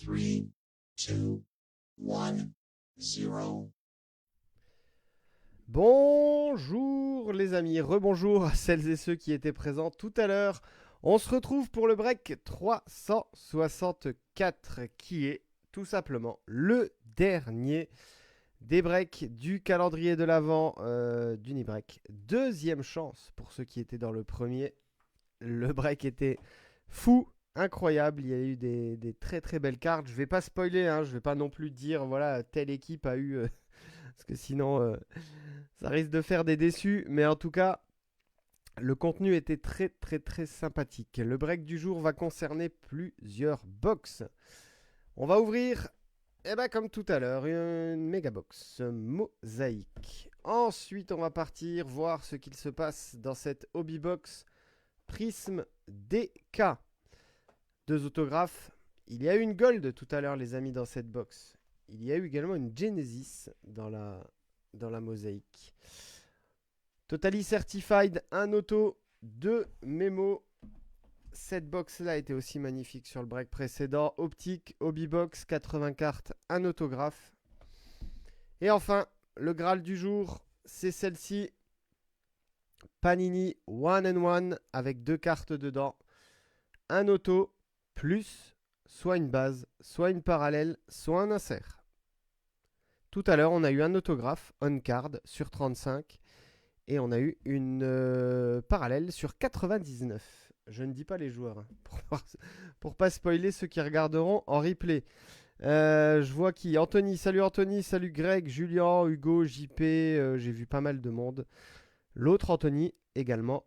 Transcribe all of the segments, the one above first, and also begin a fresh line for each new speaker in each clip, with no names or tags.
3, 2, 1, 0.
Bonjour les amis, rebonjour à celles et ceux qui étaient présents tout à l'heure. On se retrouve pour le break 364 qui est tout simplement le dernier des breaks du calendrier de l'Avent d'Unibreak. Deuxième chance pour ceux qui étaient dans le premier. Le break était fou, incroyable. Il y a eu des très très belles cartes. Je vais pas spoiler, hein, je vais pas non plus dire voilà telle équipe a eu parce que sinon ça risque de faire des déçus. Mais en tout cas, le contenu était très très très sympathique. Le break du jour va concerner plusieurs box. On va ouvrir, comme tout à l'heure, une méga box mosaïque. Ensuite, on va partir voir ce qu'il se passe dans cette hobby box Prism DK. Deux autographes. Il y a eu une gold tout à l'heure, les amis, dans cette box. Il y a eu également une Genesis dans la mosaïque. Totally Certified, un auto, deux mémos. Cette box-là était aussi magnifique sur le break précédent. Optique, hobby box, 80 cartes, un autographe. Et enfin, le Graal du jour, c'est celle-ci. Panini One and One avec deux cartes dedans. Un auto, plus soit une base, soit une parallèle, soit un insert. Tout à l'heure, on a eu un autographe on card sur 35 et on a eu une parallèle sur 99. Je ne dis pas les joueurs pour pas spoiler ceux qui regarderont en replay. Je vois qui Anthony, salut Greg, Julien, Hugo, JP, j'ai vu pas mal de monde. L'autre Anthony également.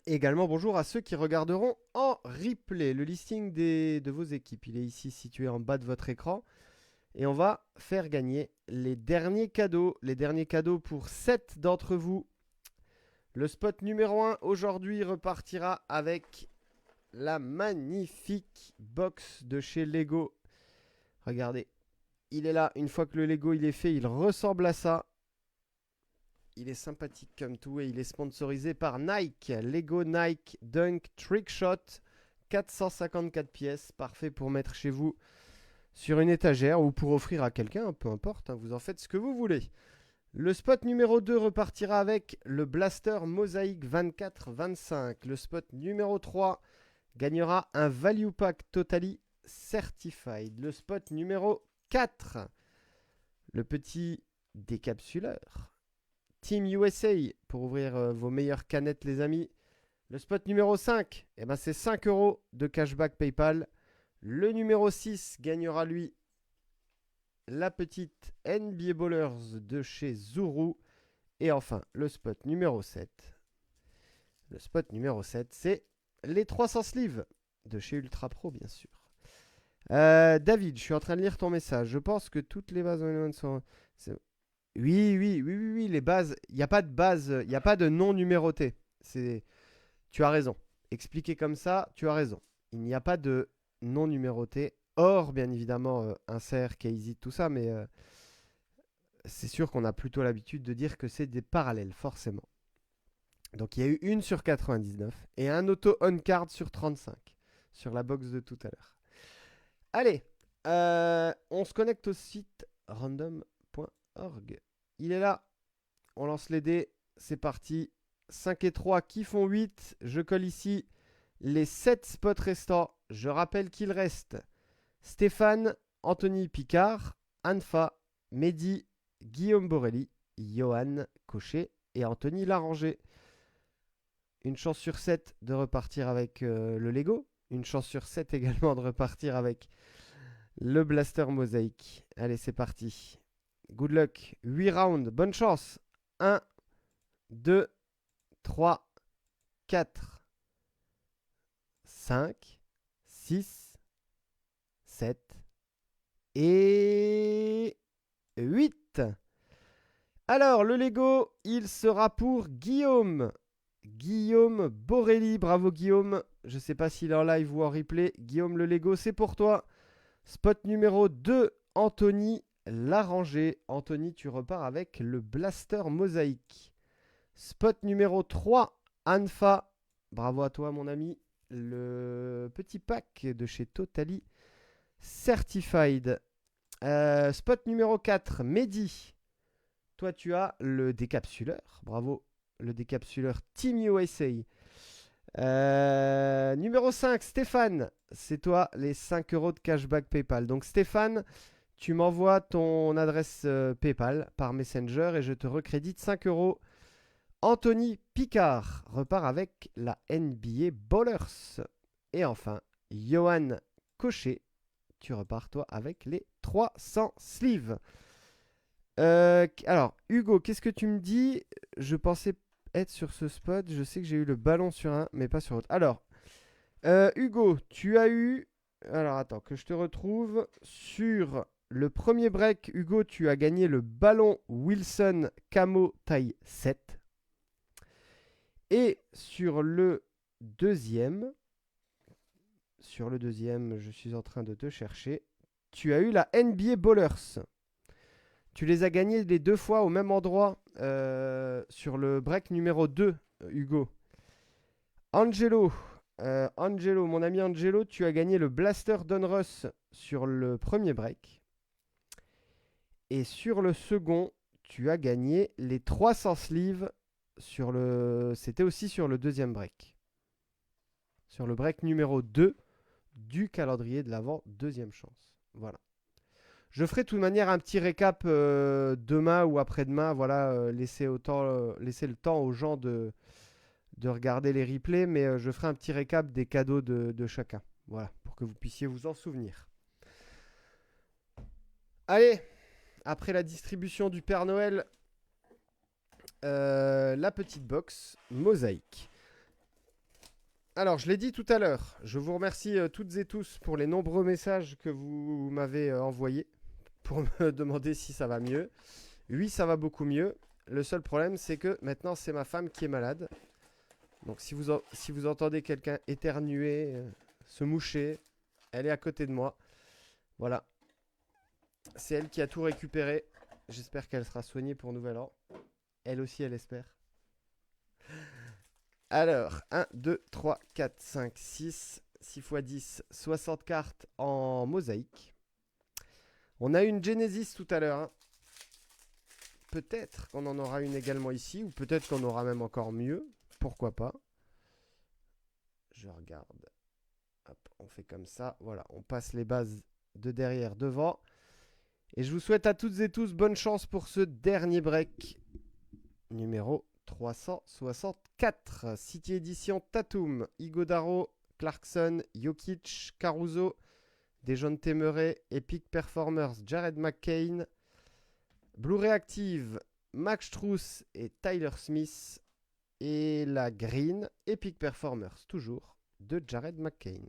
Également bonjour à ceux qui regarderont en replay. Le listing de vos équipes, il est ici situé en bas de votre écran. Et on va faire gagner les derniers cadeaux. Les derniers cadeaux pour 7 d'entre vous. Le spot numéro 1 aujourd'hui repartira avec la magnifique box de chez Lego. Regardez, il est là. Une fois que le Lego il est fait, il ressemble à ça. Il est sympathique comme tout et il est sponsorisé par Nike. Lego Nike Dunk Trick Shot. 454 pièces. Parfait pour mettre chez vous sur une étagère ou pour offrir à quelqu'un. Peu importe, hein, vous en faites ce que vous voulez. Le spot numéro 2 repartira avec le Blaster Mosaïque 24-25. Le spot numéro 3 gagnera un Value Pack Totally Certified. Le spot numéro 4, le petit décapsuleur Team USA pour ouvrir vos meilleures canettes, les amis. Le spot numéro 5, c'est 5 € de cashback PayPal. Le numéro 6 gagnera, lui, la petite NBA Ballers de chez Zuru. Et enfin, le spot numéro 7. Le spot numéro 7, c'est les 300 sleeves de chez Ultra Pro, bien sûr. David, je suis en train de lire ton message. Je pense que toutes les bases sont... Oui, les bases. Il n'y a pas de base, il n'y a pas de nom numéroté. Tu as raison. Expliqué comme ça, tu as raison. Il n'y a pas de non numéroté. Or, bien évidemment, insert, casey, tout ça, mais c'est sûr qu'on a plutôt l'habitude de dire que c'est des parallèles, forcément. Donc, il y a eu une sur 99 et un auto on-card sur 35 sur la box de tout à l'heure. Allez, on se connecte au site random.org. Il est là. On lance les dés. C'est parti. 5 et 3 qui font 8. Je colle ici les 7 spots restants. Je rappelle qu'il reste Stéphane, Anthony Picard, Anfa, Mehdi, Guillaume Borelli, Johan Cochet et Anthony Larranger. Une chance sur 7 de repartir avec le Lego. Une chance sur 7 également de repartir avec le Blaster Mosaïque. Allez, c'est parti. Good luck. 8 rounds. Bonne chance. 1, 2, 3, 4, 5, 6, 7 et 8. Alors, le Lego, il sera pour Guillaume. Guillaume Borelli. Bravo, Guillaume. Je ne sais pas s'il est en live ou en replay. Guillaume, le Lego, c'est pour toi. Spot numéro 2, Anthony Larranger. Anthony, tu repars avec le Blaster Mosaïque. Spot numéro 3, Anfa. Bravo à toi, mon ami. Le petit pack de chez Totally Certified. Spot numéro 4, Mehdi. Toi, tu as le décapsuleur. Bravo, le décapsuleur Team USA. Numéro 5, Stéphane. C'est toi, les 5 euros de cashback PayPal. Donc, Stéphane, tu m'envoies ton adresse PayPal par Messenger et je te recrédite 5 euros. Anthony Picard repart avec la NBA Ballers. Et enfin, Johan Cochet, tu repars toi avec les 300 sleeves. Alors, Hugo, qu'est-ce que tu me dis? Je pensais être sur ce spot. Je sais que j'ai eu le ballon sur un, mais pas sur l'autre. Alors, Hugo, tu as eu... Alors, attends, que je te retrouve. Sur le premier break, Hugo, tu as gagné le ballon Wilson Camo taille 7. Et sur le deuxième, je suis en train de te chercher, tu as eu la NBA Ballers. Tu les as gagnés les 2 fois au même endroit sur le break numéro 2, Hugo. Angelo, mon ami Angelo, tu as gagné le Blaster Donruss sur le premier break. Et sur le second, tu as gagné les 300 sleeves sur le... C'était aussi sur le deuxième break. Sur le break numéro 2 du calendrier de l'Avent, deuxième chance. Voilà. Je ferai de toute manière un petit récap demain ou après-demain. Voilà, laisser le temps aux gens de regarder les replays, mais je ferai un petit récap des cadeaux de chacun. Voilà, pour que vous puissiez vous en souvenir. Allez, après la distribution du Père Noël, la petite box mosaïque. Alors, je l'ai dit tout à l'heure, je vous remercie toutes et tous pour les nombreux messages que vous m'avez envoyés pour me demander si ça va mieux. Oui, ça va beaucoup mieux. Le seul problème, c'est que maintenant, c'est ma femme qui est malade. Donc, si vous entendez quelqu'un éternuer, se moucher, elle est à côté de moi. Voilà. C'est elle qui a tout récupéré. J'espère qu'elle sera soignée pour Nouvel An. Elle aussi, elle espère. Alors, 1, 2, 3, 4, 5, 6. 6 x 10, 60 cartes en mosaïque. On a une Genesis tout à l'heure. Hein. Peut-être qu'on en aura une également ici, ou peut-être qu'on aura même encore mieux. Pourquoi pas? Je regarde. Hop, on fait comme ça. Voilà, on passe les bases de derrière devant. Et je vous souhaite à toutes et tous bonne chance pour ce dernier break. Numéro 364. City Edition Tatum, Igodaro, Clarkson, Jokic, Caruso, Dejounte Murray, Epic Performers, Jared McCain, Blue Reactive, Max Strus et Tyler Smith. Et la green, Epic Performers, toujours, de Jared McCain.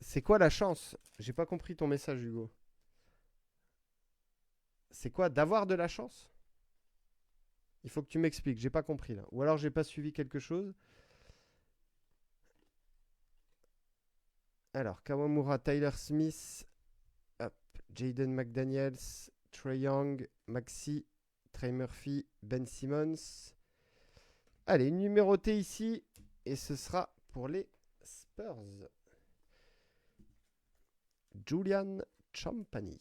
C'est quoi la chance? J'ai pas compris ton message, Hugo. C'est quoi d'avoir de la chance? Il faut que tu m'expliques, j'ai pas compris là. Ou alors j'ai pas suivi quelque chose. Alors, Kawamura, Tyler Smith, hop, Jaden McDaniels, Trae Young, Maxi, Trey Murphy, Ben Simmons. Allez, numéroté ici. Et ce sera pour les Spurs. Julian Champagny.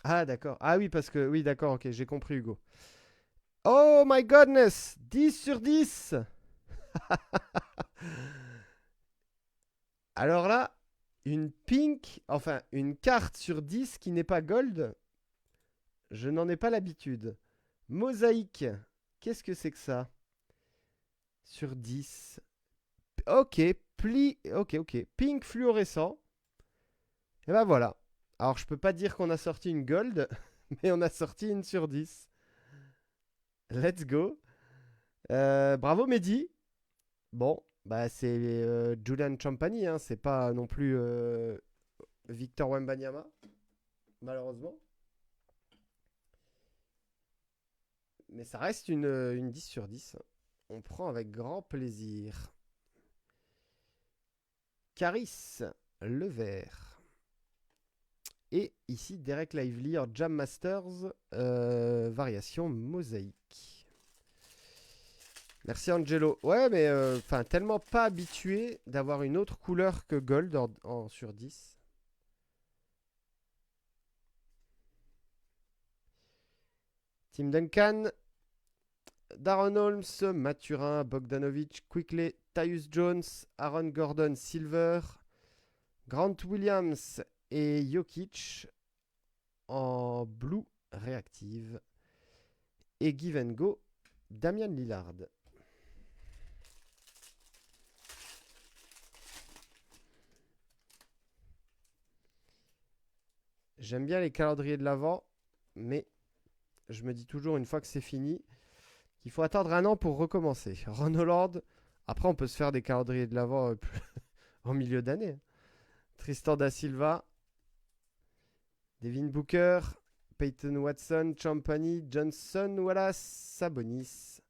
Ah, d'accord. Ah oui, parce que... Oui, d'accord, ok, j'ai compris, Hugo. Oh my goodness! 10 sur 10! Alors là, une pink, enfin, une carte sur 10 qui n'est pas gold, je n'en ai pas l'habitude. Mosaïque, qu'est-ce que c'est que ça? Sur 10. Ok, ok. Pink fluorescent. Et ben voilà. Alors, je peux pas dire qu'on a sorti une gold, mais on a sorti une sur 10. Let's go. Bravo, Mehdi. Bon, bah c'est Julian Champagny, hein, c'est pas non plus Victor Wembanyama, malheureusement. Mais ça reste une 10 sur 10. On prend avec grand plaisir. Caris, le vert. Et ici, Derek Lively en Jam Masters, variation mosaïque. Merci Angelo. Ouais, mais tellement pas habitué d'avoir une autre couleur que gold sur 10. Tim Duncan, Darren Holmes, Mathurin, Bogdanovic, Quickly, Tyus Jones, Aaron Gordon, Silver, Grant Williams et Jokic en blue réactive. Et Give and Go, Damian Lillard. J'aime bien les calendriers de l'avant, mais je me dis toujours une fois que c'est fini qu'il faut attendre un an pour recommencer. Ron Holland, après on peut se faire des calendriers de l'avant en milieu d'année. Tristan da Silva, Devin Booker, Peyton Watson, Champagny, Johnson, Wallace, Sabonis.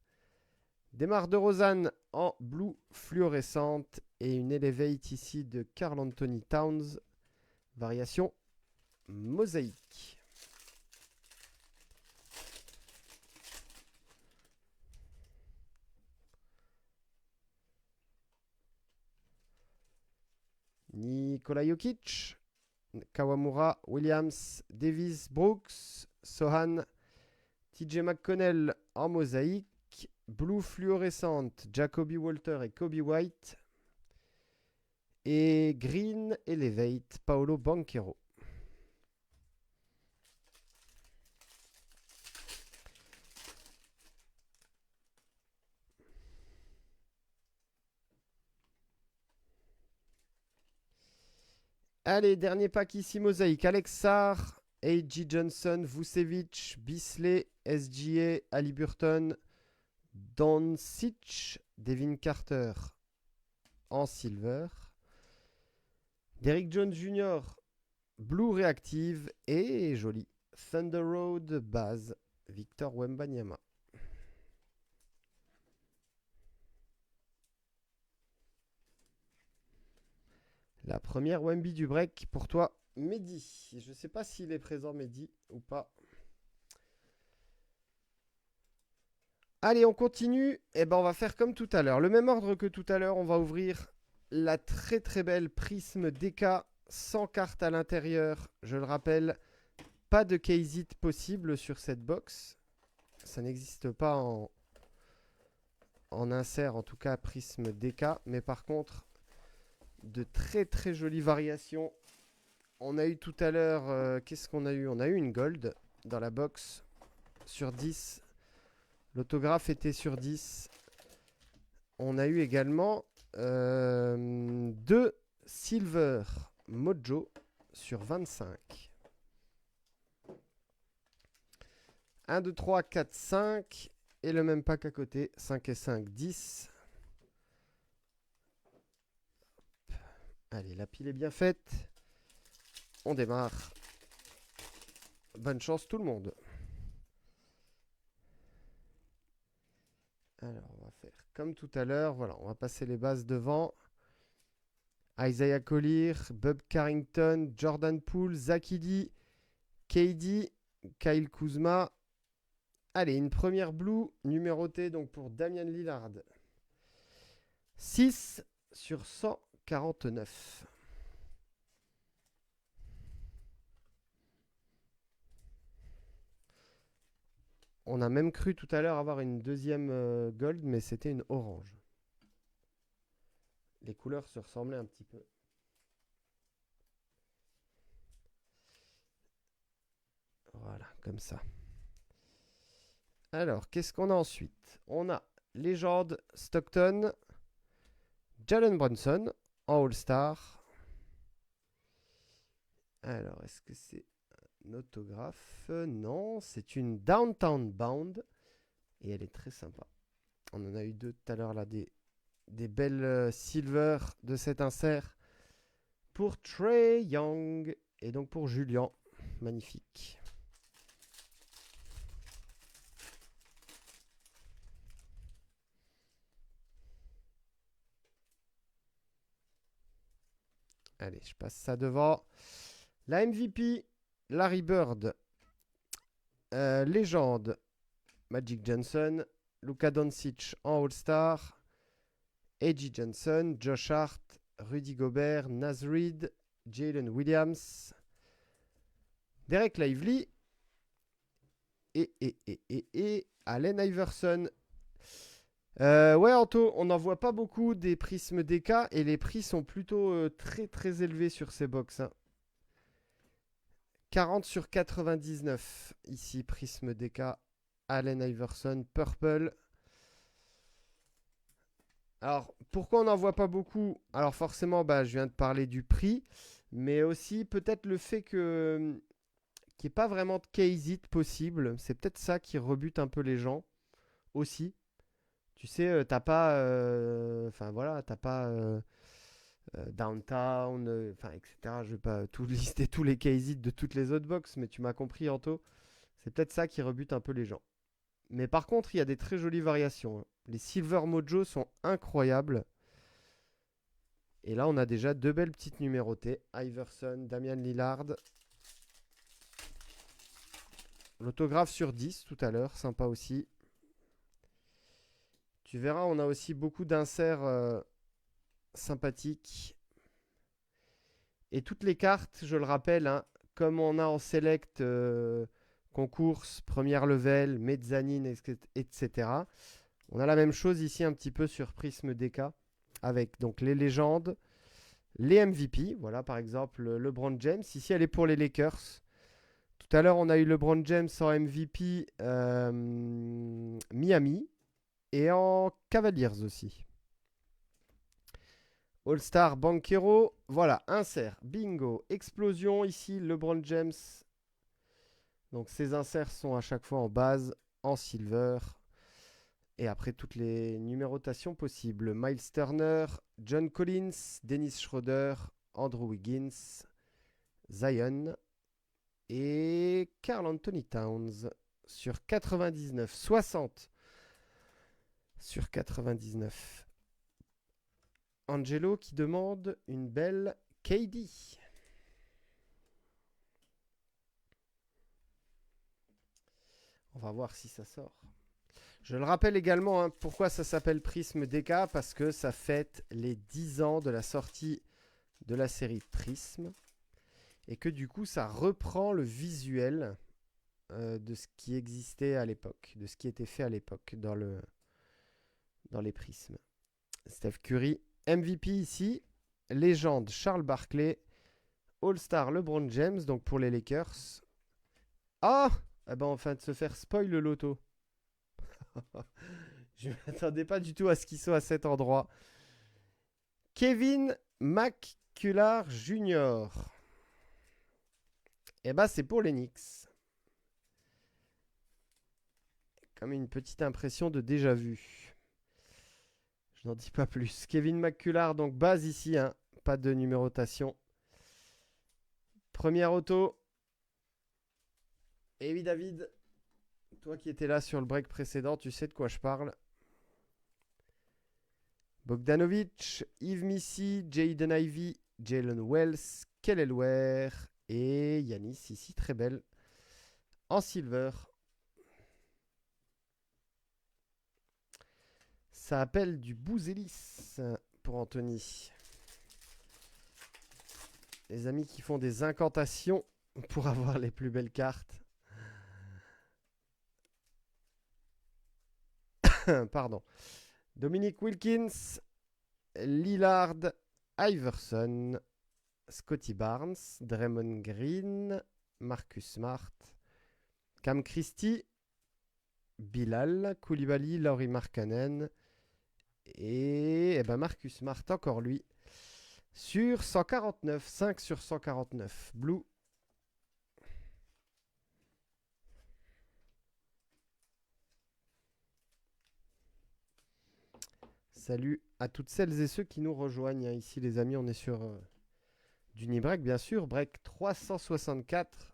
Demar DeRozan en blue fluorescente et une Elevate ici de Karl Anthony Towns, variation mosaïque. Nikola Jokic, Kawamura, Williams, Davis, Brooks, Sohan, TJ McConnell en mosaïque, blue fluorescente, Jacoby Walter et Kobe White, et Green Elevate, Paolo Banchero. Allez, dernier pack ici, mosaïque. Alex Sarr, A.J. Johnson, Vucevic, Bisley, SGA, Haliburton, Doncic, Devin Carter en silver. Derrick Jones Jr., blue réactive et joli. Thunder Road base, Victor Wembanyama. La première Wemby du break pour toi, Mehdi. Je ne sais pas s'il est présent, Mehdi, ou pas. Allez, on continue. Et ben, on va faire comme tout à l'heure. Le même ordre que tout à l'heure, on va ouvrir la très très belle Prisme DK sans carte à l'intérieur. Je le rappelle, pas de Kazit possible sur cette box. Ça n'existe pas en insert, en tout cas Prisme DK. Mais par contre, de très très jolies variations. On a eu tout à l'heure, qu'est-ce qu'on a eu? On a eu une gold dans la box sur 10. L'autographe était sur 10. On a eu également 2 silver mojo sur 25. 1, 2, 3, 4, 5. Et le même pack à côté. 5 et 5, 10. Allez, la pile est bien faite. On démarre. Bonne chance tout le monde. Alors, on va faire comme tout à l'heure. Voilà, on va passer les bases devant. Isaiah Collier, Bob Carrington, Jordan Poole, Zakidi, KD, Kyle Kuzma. Allez, une première blue numérotée donc pour Damian Lillard. 6 sur 149. On a même cru tout à l'heure avoir une deuxième gold, mais c'était une orange. Les couleurs se ressemblaient un petit peu. Voilà, comme ça. Alors, qu'est-ce qu'on a ensuite? On a Légende Stockton, Jalen Brunson en All-Star. Alors, est-ce que c'est un autographe? Non, c'est une Downtown Bound. Et elle est très sympa. On en a eu deux tout à l'heure là, des belles silver de cet insert. Pour Trey Young et donc pour Julien. Magnifique. Allez, je passe ça devant. La MVP, Larry Bird. Légende, Magic Johnson. Luka Doncic en All-Star. A.J. Johnson, Josh Hart, Rudy Gobert, Naz Reid, Jalen Williams, Derek Lively et Allen Iverson. Ouais, Anto, on n'en voit pas beaucoup des prismes DK et les prix sont plutôt très très élevés sur ces box. Hein. 40 sur 99 ici, prisme DK, Allen Iverson, Purple. Alors, pourquoi on n'en voit pas beaucoup? Alors forcément, je viens de parler du prix, mais aussi peut-être le fait que qu'il n'y ait pas vraiment de case it possible. C'est peut-être ça qui rebute un peu les gens aussi. Tu sais, t'as pas, enfin voilà, t'as pas Downtown, enfin etc. Je vais pas tout lister tous les case it de toutes les autres box, mais tu m'as compris, Anto. C'est peut-être ça qui rebute un peu les gens. Mais par contre, il y a des très jolies variations. Hein. Les Silver Mojo sont incroyables. Et là, on a déjà deux belles petites numérotées. Iverson, Damian Lillard. L'autographe sur 10 tout à l'heure, sympa aussi. Tu verras, on a aussi beaucoup d'inserts sympathiques. Et toutes les cartes, je le rappelle, hein, comme on a en select concours, première level, mezzanine, etc. On a la même chose ici un petit peu sur Prisme DK avec donc les légendes, les MVP. Voilà par exemple LeBron James. Ici elle est pour les Lakers. Tout à l'heure on a eu LeBron James en MVP Miami et en Cavaliers aussi. All-Star Banquero. Voilà, insert, bingo, explosion ici LeBron James. Donc ces inserts sont à chaque fois en base, en silver. Et après, toutes les numérotations possibles. Miles Turner, John Collins, Dennis Schroeder, Andrew Wiggins, Zion et Karl Anthony Towns sur 99. 60 sur 99. Angelo qui demande une belle KD. On va voir si ça sort. Je le rappelle également, hein, pourquoi ça s'appelle Prisme DK, parce que ça fête les 10 ans de la sortie de la série Prisme, et que du coup ça reprend le visuel de ce qui existait à l'époque, de ce qui était fait à l'époque dans les Prismes. Steph Curry, MVP ici, légende Charles Barkley, All-Star LeBron James, donc pour les Lakers. Ah, on vient de se faire spoil le loto. Je ne m'attendais pas du tout à ce qu'il soit à cet endroit. Kevin McCullar Jr. C'est pour les Knicks. Comme une petite impression de déjà vu. Je n'en dis pas plus. Kevin McCullar, donc base ici, hein. Pas de numérotation. Première auto. Et oui, David, toi qui étais là sur le break précédent, tu sais de quoi je parle. Bogdanovic, Yves Missy, Jaden Ivey, Jalen Wells, Kelly Ware et Yanis, ici très belle, en silver. Ça appelle du Bouzelis pour Anthony. Les amis qui font des incantations pour avoir les plus belles cartes. Pardon. Dominic Wilkins, Lillard, Iverson, Scotty Barnes, Draymond Green, Marcus Smart, Cam Christie, Bilal, Koulibaly, Lauri Markkanen et Marcus Smart, encore lui, sur 149, 5 sur 149, Blue. Salut à toutes celles et ceux qui nous rejoignent. Ici les amis, on est sur du Nibreak bien sûr, break 364.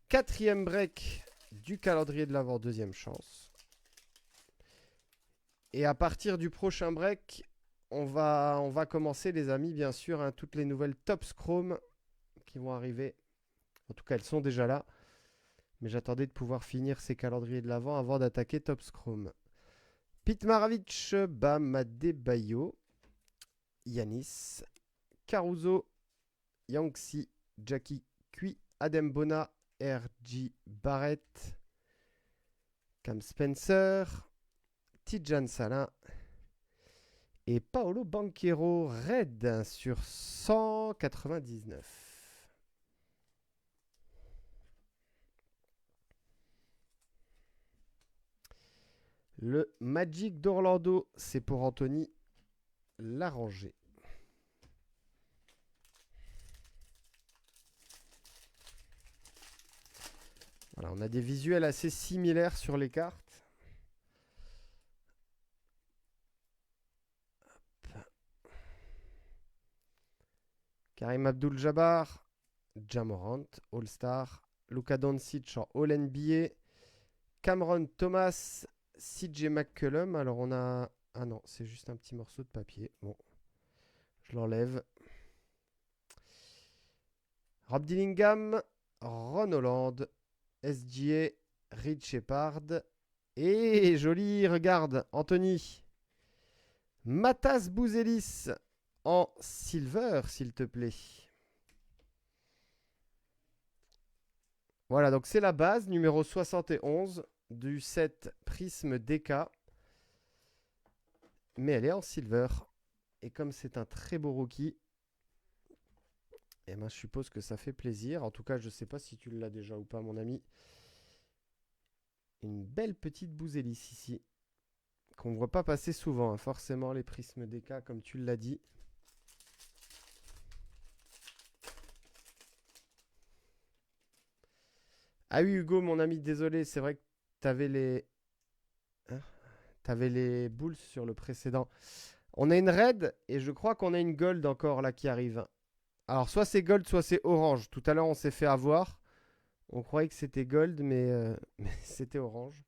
Quatrième break du calendrier de l'Avent, deuxième chance. Et à partir du prochain break, on va commencer, les amis, bien sûr, hein, toutes les nouvelles Topps Chrome qui vont arriver. En tout cas, elles sont déjà là. Mais j'attendais de pouvoir finir ces calendriers de l'avant avant d'attaquer Topps Chrome. Pete Maravich, Bam Adebayo, Yanis, Caruso, Yangtze, Jackie Cui, Adem Bona, R.J. Barrett, Cam Spencer, Tidjane Salin et Paolo Banchero Red sur 199. Le Magic d'Orlando, c'est pour Anthony Laranger. Voilà, on a des visuels assez similaires sur les cartes. Karim Abdul-Jabbar, Ja Morant, All-Star, Luka Doncic en All-NBA, Cameron Thomas, CJ McCollum. Alors on a... Ah non, c'est juste un petit morceau de papier. Bon, je l'enlève. Rob Dillingham, Ron Holland, SGA, Reed Shepard. Et joli, regarde, Anthony. Matas Bouzelis en silver, s'il te plaît. Voilà, donc c'est la base, numéro 71 du set Prisme DK. Mais elle est en silver. Et comme c'est un très beau rookie, eh ben, je suppose que ça fait plaisir. En tout cas, je ne sais pas si tu l'as déjà ou pas, mon ami. Une belle petite Bouzelis ici. Qu'on ne voit pas passer souvent, hein. Forcément, les Prismes DK, comme tu l'as dit. Ah oui, Hugo, mon ami, désolé, c'est vrai que tu avais les... Hein, t'avais les Bulls sur le précédent. On a une red et je crois qu'on a une gold encore là qui arrive. Alors soit c'est gold, soit c'est orange. Tout à l'heure on s'est fait avoir. On croyait que c'était gold, mais c'était orange.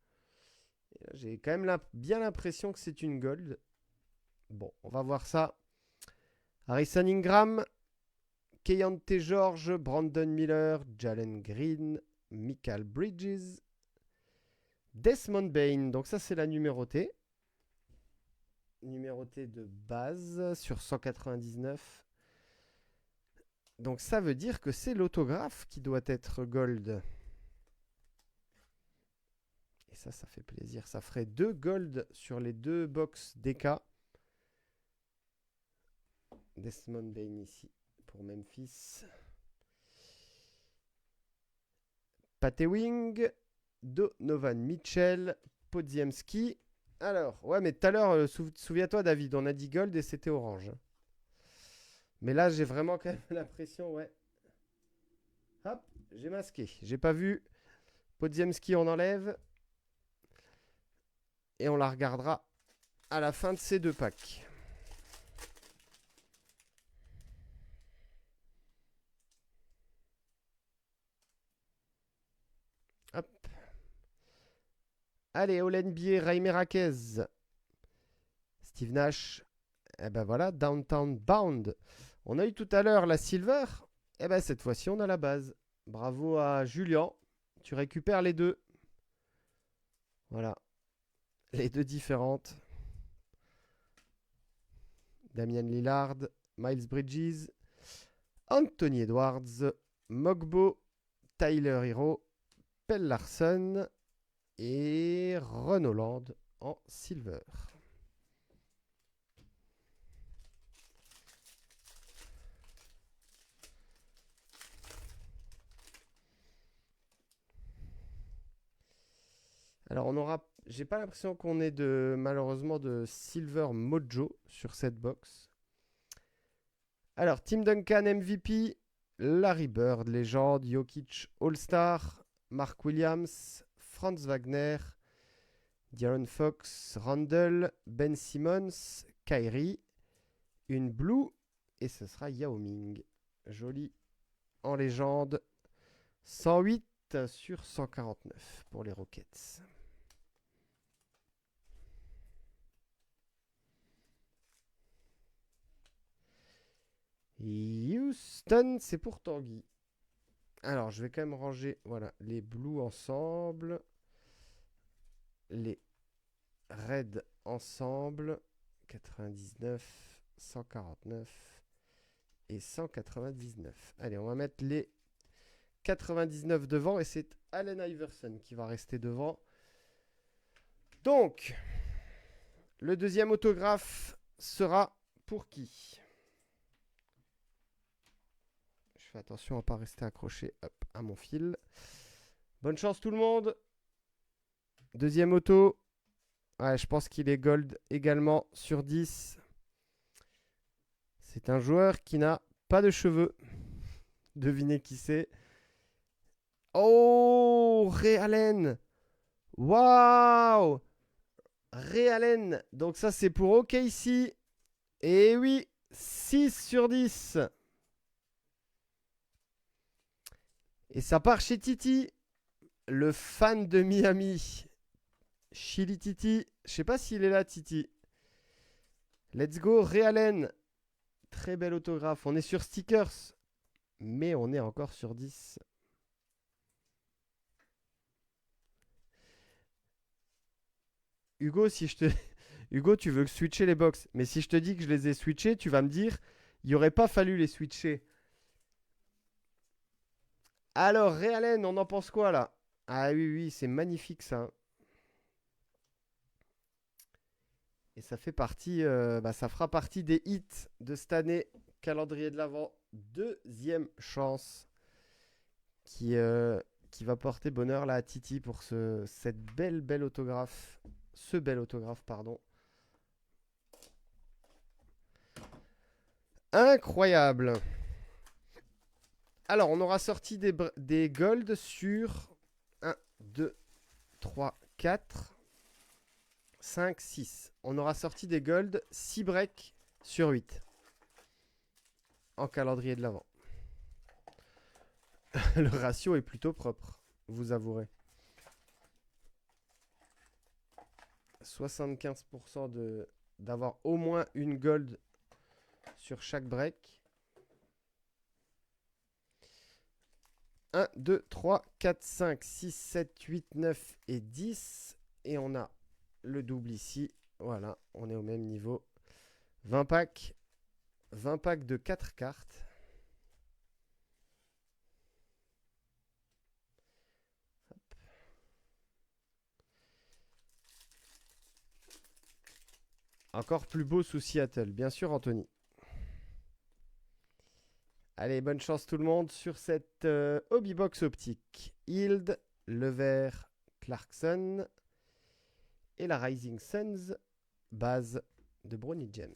J'ai quand même bien l'impression que c'est une gold. Bon, on va voir ça. Harrison Ingram, Keyonte George, Brandon Miller, Jalen Green, Michael Bridges, Desmond Bain. Donc ça c'est la numérotée. Numérotée de base sur 199. Donc ça veut dire que c'est l'autographe qui doit être gold. Et ça fait plaisir. Ça ferait 2 gold sur les 2 box DK. Desmond Bain ici pour Memphis. Patewing, Donovan Mitchell, Podziemski. Alors, ouais, mais tout à l'heure, souviens-toi, David, on a dit gold et c'était orange. Mais là, j'ai vraiment quand même l'impression, ouais. Hop, j'ai masqué. J'ai pas vu. Podziemski, on enlève. Et on la regardera à la fin de ces 2 packs. Hop. Allez, All NBA, Jaime Raquez. Steve Nash. Et ben voilà, Downtown Bound. On a eu tout à l'heure la silver. Et ben cette fois-ci, on a la base. Bravo à Julien. Tu récupères les 2. Voilà. Les 2 différentes. Damian Lillard, Miles Bridges, Anthony Edwards, Mogbo, Tyler Hero, Pell Larson et Ron Holland en silver. Alors on aura, j'ai pas l'impression qu'on ait malheureusement de silver mojo sur cette box. Alors Tim Duncan MVP, Larry Bird légende, Jokic All-Star, Mark Williams, Franz Wagner, De'Aaron Fox, Randle, Ben Simmons, Kyrie, une blue et ce sera Yao Ming. Joli en légende. 108 sur 149 pour les Rockets. Houston, c'est pour Tanguy. Alors, je vais quand même ranger voilà, les blues ensemble. Les reds ensemble. 99, 149 et 199. Allez, on va mettre les 99 devant et c'est Allen Iverson qui va rester devant. Donc, le deuxième autographe sera pour qui? Je fais attention à ne pas rester accroché à mon fil. Bonne chance tout le monde. Deuxième auto. Ouais, je pense qu'il est gold également sur 10. C'est un joueur qui n'a pas de cheveux. Devinez qui c'est. Oh, Ray Allen. Waouh. Ray Allen. Donc ça, c'est pour OKC. Et oui, 6 sur 10. Et ça part chez Titi, le fan de Miami. Chili Titi. Je sais pas s'il est là, Titi. Let's go, Ray Allen. Très bel autographe. On est sur stickers. Mais on est encore sur 10. Hugo, si je te... Hugo, tu veux switcher les box. Mais si je te dis que je les ai switchés, tu vas me dire, il n'y aurait pas fallu les switcher. Alors, Ray Allen, on en pense quoi là? Ah oui, oui, c'est magnifique ça. Et ça fait partie, ça fera partie des hits de cette année. Calendrier de l'Avent, deuxième chance qui va porter bonheur là à Titi pour cette belle autographe. Ce bel autographe, pardon. Incroyable. Alors, on aura sorti des golds sur 1, 2, 3, 4, 5, 6. On aura sorti des golds 6 breaks sur 8. En calendrier de l'Avent. Le ratio est plutôt propre, vous avouerez. 75% d'avoir au moins une gold sur chaque break. 1, 2, 3, 4, 5, 6, 7, 8, 9 et 10. Et on a le double ici. Voilà, on est au même niveau. 20 packs. 20 packs de 4 cartes. Hop. Encore plus beau sous Seattle, bien sûr, Anthony. Allez, bonne chance tout le monde sur cette Hobby Box optique. Hild, Levert, Clarkson et la Rising Suns base de Bronny James.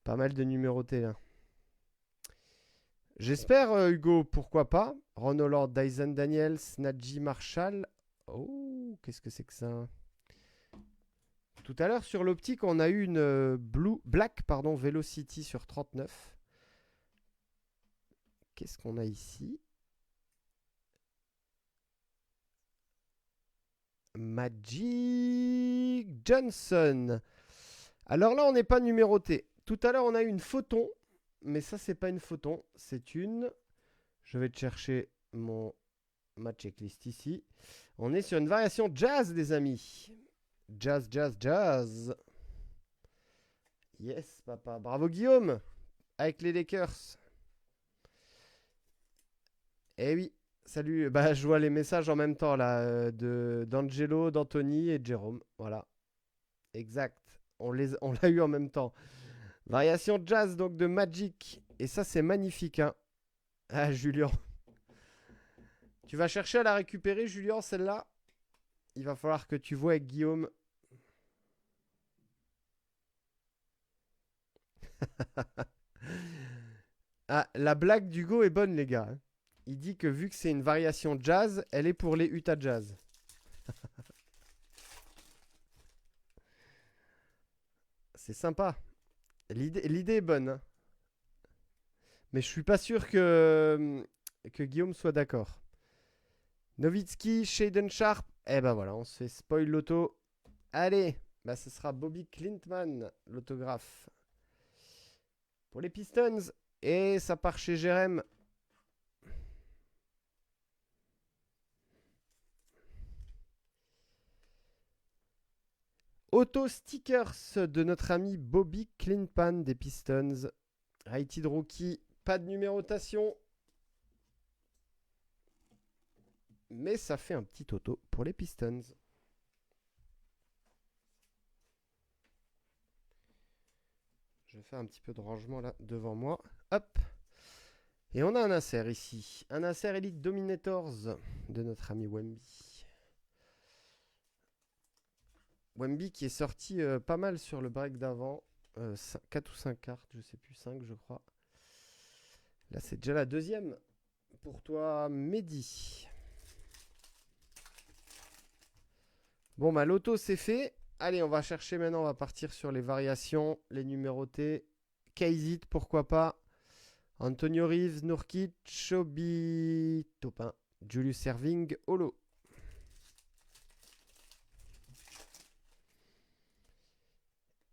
Pas mal de numérotés là. J'espère, Hugo, pourquoi pas. Ron Holland, Dyson Daniels, Najee Marshall. Oh, qu'est-ce que c'est que ça? Tout à l'heure, sur l'optique, on a eu une Black Velocity sur 39. Qu'est-ce qu'on a ici? Magic Johnson. Alors là, on n'est pas numéroté. Tout à l'heure, on a eu une photon. Mais ça, c'est pas une photon. C'est une... Je vais te chercher ma checklist ici. On est sur une variation jazz, les amis. Jazz, jazz, jazz. Yes, papa. Bravo, Guillaume. Avec les Lakers. Eh oui. Salut. Bah, je vois les messages en même temps, là, d'Angelo, d'Anthony et de Jérôme. Voilà. Exact. On l'a eu en même temps. Variation jazz, donc, de Magic. Et ça, c'est magnifique, hein. Ah, Julien. Tu vas chercher à la récupérer, Julien, celle-là? Il va falloir que tu vois avec Guillaume. Ah, la blague d'Hugo est bonne, les gars. Il dit que vu que c'est une variation jazz, elle est pour les Utah Jazz. C'est sympa. L'idée est bonne. Hein. Mais je suis pas sûr que Guillaume soit d'accord. Nowitzki, Shaden Sharp. Eh ben voilà, on se fait spoil l'auto. Allez, bah ce sera Bobby Clintman, l'autographe. Pour les Pistons. Et ça part chez Jérém. Auto stickers de notre ami Bobby Clintman des Pistons. Rated rookie, pas de numérotation. Mais ça fait un petit auto pour les Pistons. Je vais faire un petit peu de rangement là devant moi. Hop. Et on a un insert ici. Un insert Elite Dominators de notre ami Wemby. Wemby qui est sorti pas mal sur le break d'avant. 4 ou 5 cartes, je sais plus, 5 je crois. Là c'est déjà la deuxième. Pour toi, Mehdi. Bon bah l'auto c'est fait. Allez, on va chercher maintenant, on va partir sur les variations, les numérotés. Kazit, pourquoi pas. Antonio Reeves, Nurkic, Chobi, Topin, Julius Erving, Holo.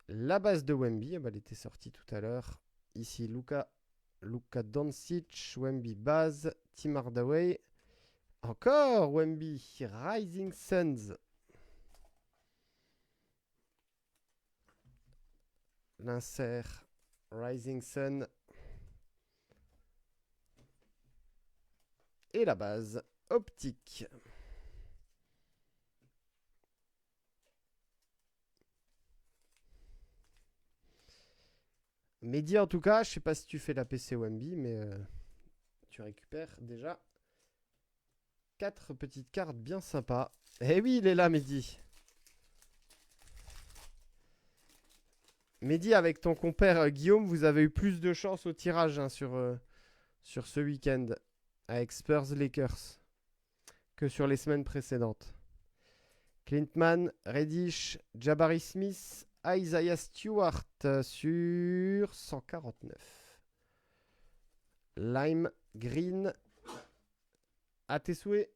La base de Wemby, elle était sortie tout à l'heure. Ici, Luka Doncic, Wemby base, Tim Hardaway. Encore Wemby, Rising Suns. L'insert Rising Sun. Et la base optique. Mehdi, en tout cas, je sais pas si tu fais la PC Wemby, mais tu récupères déjà 4 petites cartes bien sympas. Eh oui, il est là, Mehdi. Mehdi, avec ton compère Guillaume, vous avez eu plus de chance au tirage hein, sur ce week-end avec Spurs Lakers que sur les semaines précédentes. Clintman, Reddish, Jabari Smith, Isaiah Stewart sur 149. Lime Green, à tes souhaits.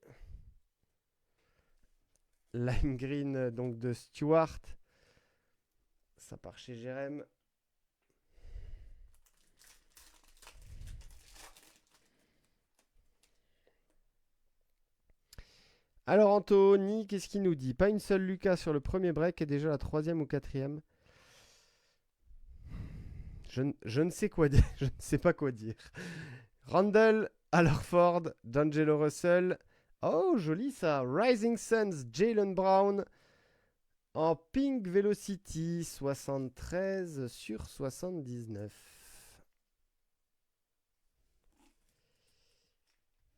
Lime Green donc de Stewart. Ça part chez Jérém. Alors Anthony, qu'est-ce qu'il nous dit? Pas une seule Lucas sur le premier break et déjà la troisième ou quatrième. Je ne sais quoi dire. Je ne sais pas quoi dire. Randall, Allerford, D'Angelo Russell. Oh, joli ça. Rising Suns, Jaylen Brown. En Pink Velocity, 73 sur 79.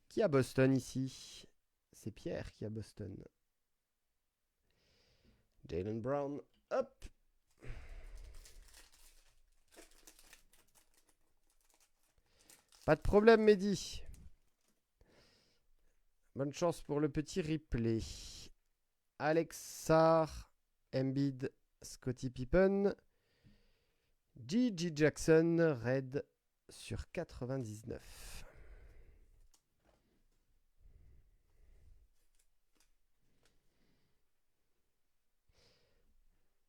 Qui a Boston ici? C'est Pierre qui a Boston. Jaylen Brown. Hop. Pas de problème, Mehdi. Bonne chance pour le petit replay. Alex Sarr, Embiid, Scottie Pippen, Gigi Jackson, Red sur 99.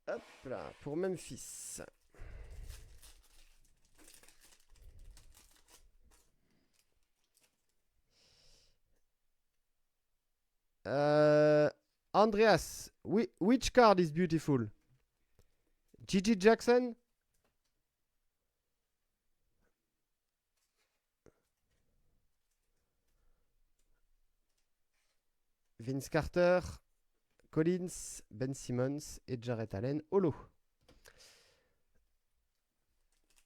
Hop là, pour Memphis. Andreas, which card is beautiful? Gigi Jackson? Vince Carter, Collins, Ben Simmons et Jarrett Allen. Holo.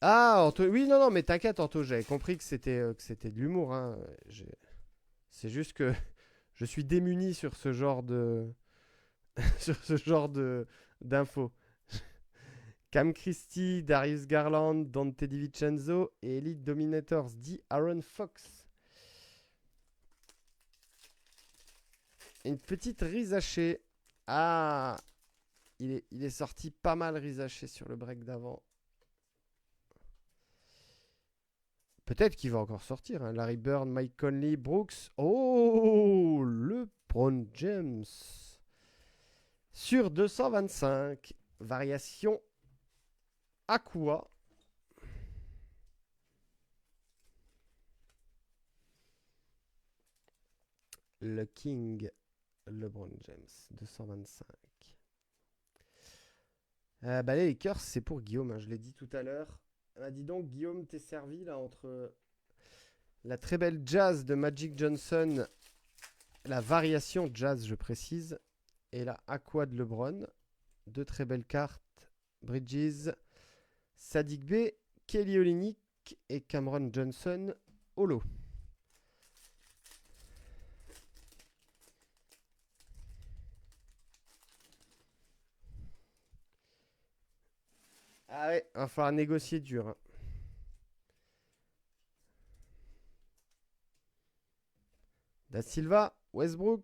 Ah, Anto, oui, non, non, mais t'inquiète, Anto, j'avais compris que c'était de l'humour. Hein. C'est juste que je suis démuni sur ce genre de sur ce genre d'infos. Cam Christie, Darius Garland, Dante DiVincenzo et Elite Dominators dit Aaron Fox. Une petite risachée. Ah, il est sorti pas mal risaché sur le break d'avant. Peut-être qu'il va encore sortir. Hein. Larry Bird, Mike Conley, Brooks. Oh, le LeBron James. Sur 225, variation Aqua. Le King LeBron James, 225. Les Lakers, c'est pour Guillaume, hein, je l'ai dit tout à l'heure. Dis donc, Guillaume, t'es servi là entre la très belle jazz de Magic Johnson, la variation jazz, je précise, et la Aqua de LeBron. Deux très belles cartes. Bridges, Sadiq Bey, Kelly Olynyk et Cameron Johnson, holo. Ah ouais, il va falloir négocier dur. Hein. Da Silva, Westbrook,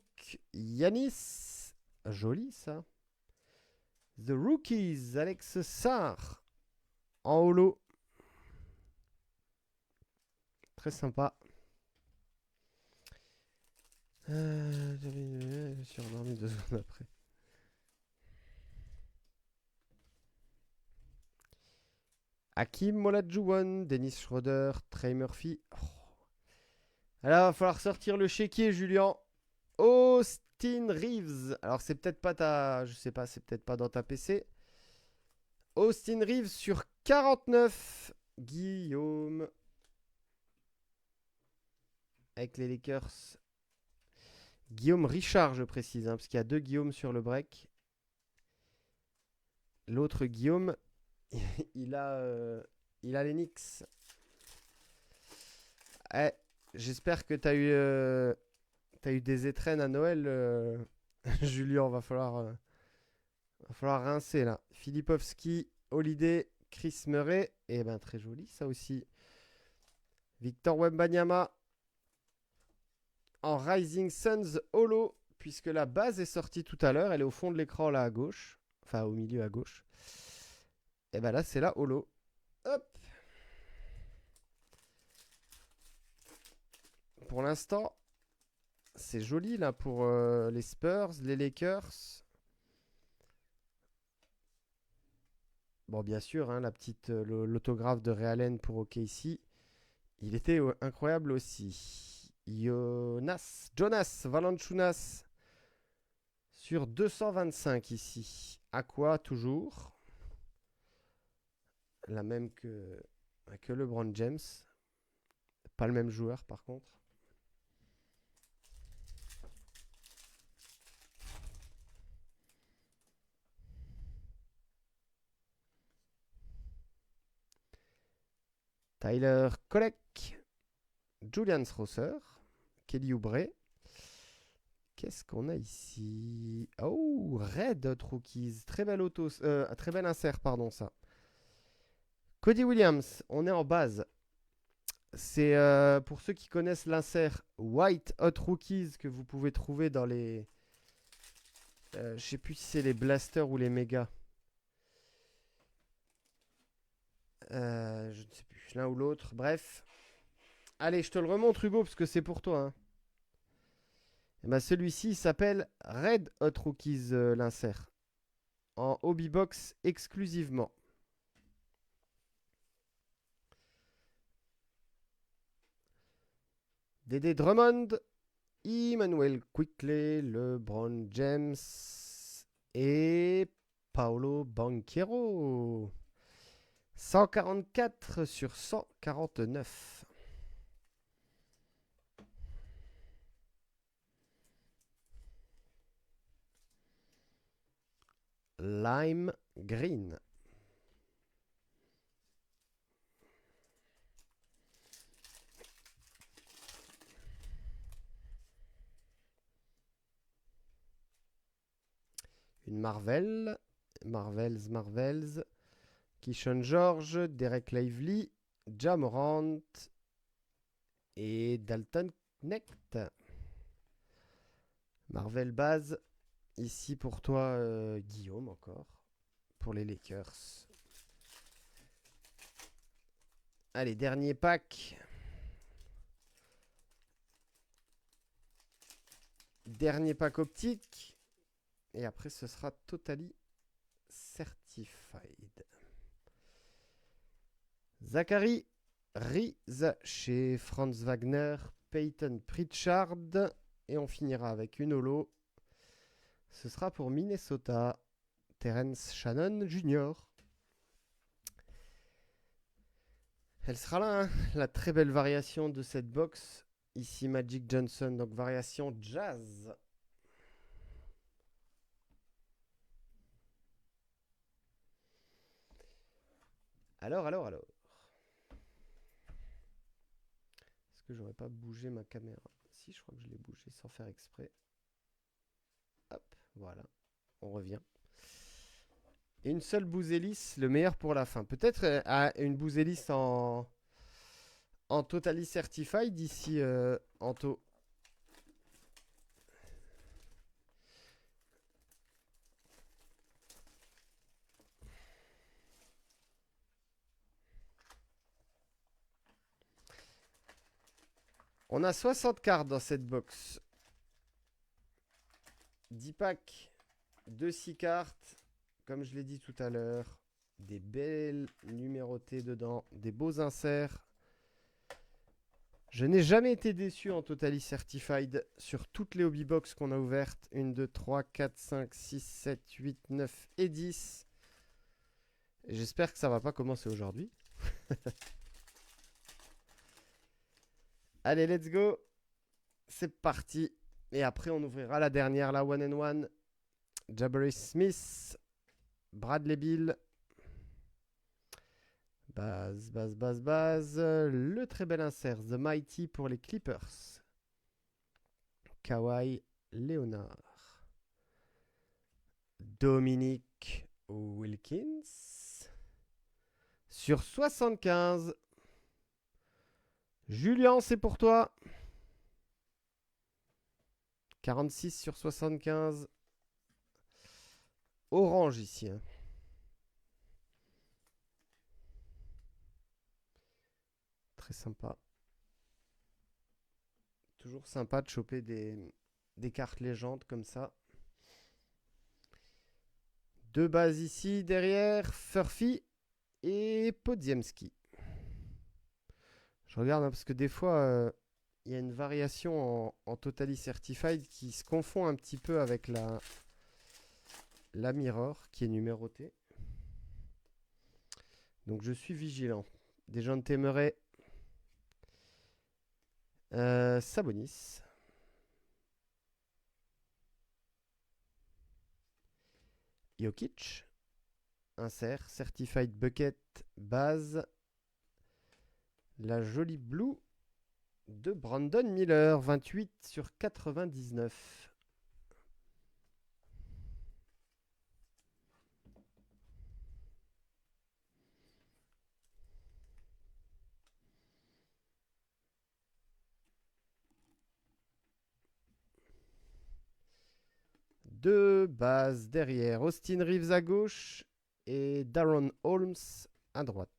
Yanis. Joli ça. The Rookies, Alex Sarr. En holo. Très sympa. Je me suis endormi 2 secondes après. Hakim Olajuwon, Dennis Schroeder, Trey Murphy. Oh. Alors, il va falloir sortir le chéquier, Julien. Austin Reeves. Alors, c'est peut-être pas ta. Je sais pas, c'est peut-être pas dans ta PC. Austin Reeves sur 49. Guillaume. Avec les Lakers. Guillaume Richard, je précise, hein, parce qu'il y a 2 Guillaume sur le break. L'autre Guillaume, il a les Knicks. J'espère que t'as eu des étrennes à Noël, Julien. Va falloir rincer là. Filipovski, Holiday, Chris Murray. Et ben très joli ça aussi. Victor Wembanyama en Rising Suns holo, puisque la base est sortie tout à l'heure. Elle est au fond de l'écran là à gauche. Enfin au milieu à gauche. Et ben là c'est la holo. Hop. Pour l'instant, c'est joli là pour les Spurs, les Lakers. Bon, bien sûr, hein, l'autographe de Ray Allen pour OKC. Il était incroyable aussi. Jonas Valanciunas sur 225 ici. Aqua toujours. La même que LeBron James. Pas le même joueur par contre. Tyler Kolek, Julian Strasser, Kelly Oubre. Qu'est-ce qu'on a ici? Oh, Red Hot Rookies. Très belle très bel insert, pardon, ça. Cody Williams, on est en base. C'est pour ceux qui connaissent l'insert White Hot Rookies que vous pouvez trouver dans les. Je sais plus si c'est les blasters ou les mégas. Je ne sais plus, l'un ou l'autre. Bref. Allez, je te le remonte, Hugo, parce que c'est pour toi. Hein. Et ben, celui-ci il s'appelle Red Hot Rookies, l'insert. En hobby box exclusivement. Dédé Drummond, Emmanuel Quickley, LeBron James et Paolo Banchero. 144 sur 149. Lime Green. Une Marvels. Keyshawn George, Derek Lively, Ja Morant et Dalton Knecht. Marvel base. Ici pour toi, Guillaume, encore. Pour les Lakers. Allez, dernier pack. Dernier pack optique. Et après, ce sera Totally Certified. Zachary Riz chez Franz Wagner, Peyton Pritchard. Et on finira avec une holo. Ce sera pour Minnesota, Terence Shannon Jr. Elle sera là, hein, la très belle variation de cette box. Ici Magic Johnson, donc variation jazz. Alors. Est-ce que j'aurais pas bougé ma caméra? Si, je crois que je l'ai bougé sans faire exprès. Hop, voilà. On revient. Et une seule Bouzelis, le meilleur pour la fin. Peut-être une Bouzelis en Totally Certified d'ici Anto. On a 60 cartes dans cette box. 10 packs de 6 cartes. Comme je l'ai dit tout à l'heure. Des belles numérotées dedans. Des beaux inserts. Je n'ai jamais été déçu en Totally Certified sur toutes les hobby box qu'on a ouvertes. 1, 2, 3, 4, 5, 6, 7, 8, 9 et 10. J'espère que ça va pas commencer aujourd'hui. Allez, let's go. C'est parti. Et après, on ouvrira la dernière, la one and one. Jabari Smith. Bradley Beal. Baz. Le très bel insert. The Mighty pour les Clippers. Kawhi Leonard. Dominique Wilkins. Sur 75. Julien, c'est pour toi. 46 sur 75. Orange ici. Hein. Très sympa. Toujours sympa de choper des cartes légendes comme ça. Deux bases ici, derrière, Furphy et Podziemski. Je regarde hein, parce que des fois, il y a une variation en Totally Certified qui se confond un petit peu avec la Mirror qui est numérotée. Donc je suis vigilant. Des gens de Temeray. Sabonis. Jokic. Insert. Certified Bucket. Base. La jolie Blue de Brandon Miller. 28 sur 99. Deux bases derrière. Austin Reeves à gauche et Darren Holmes à droite.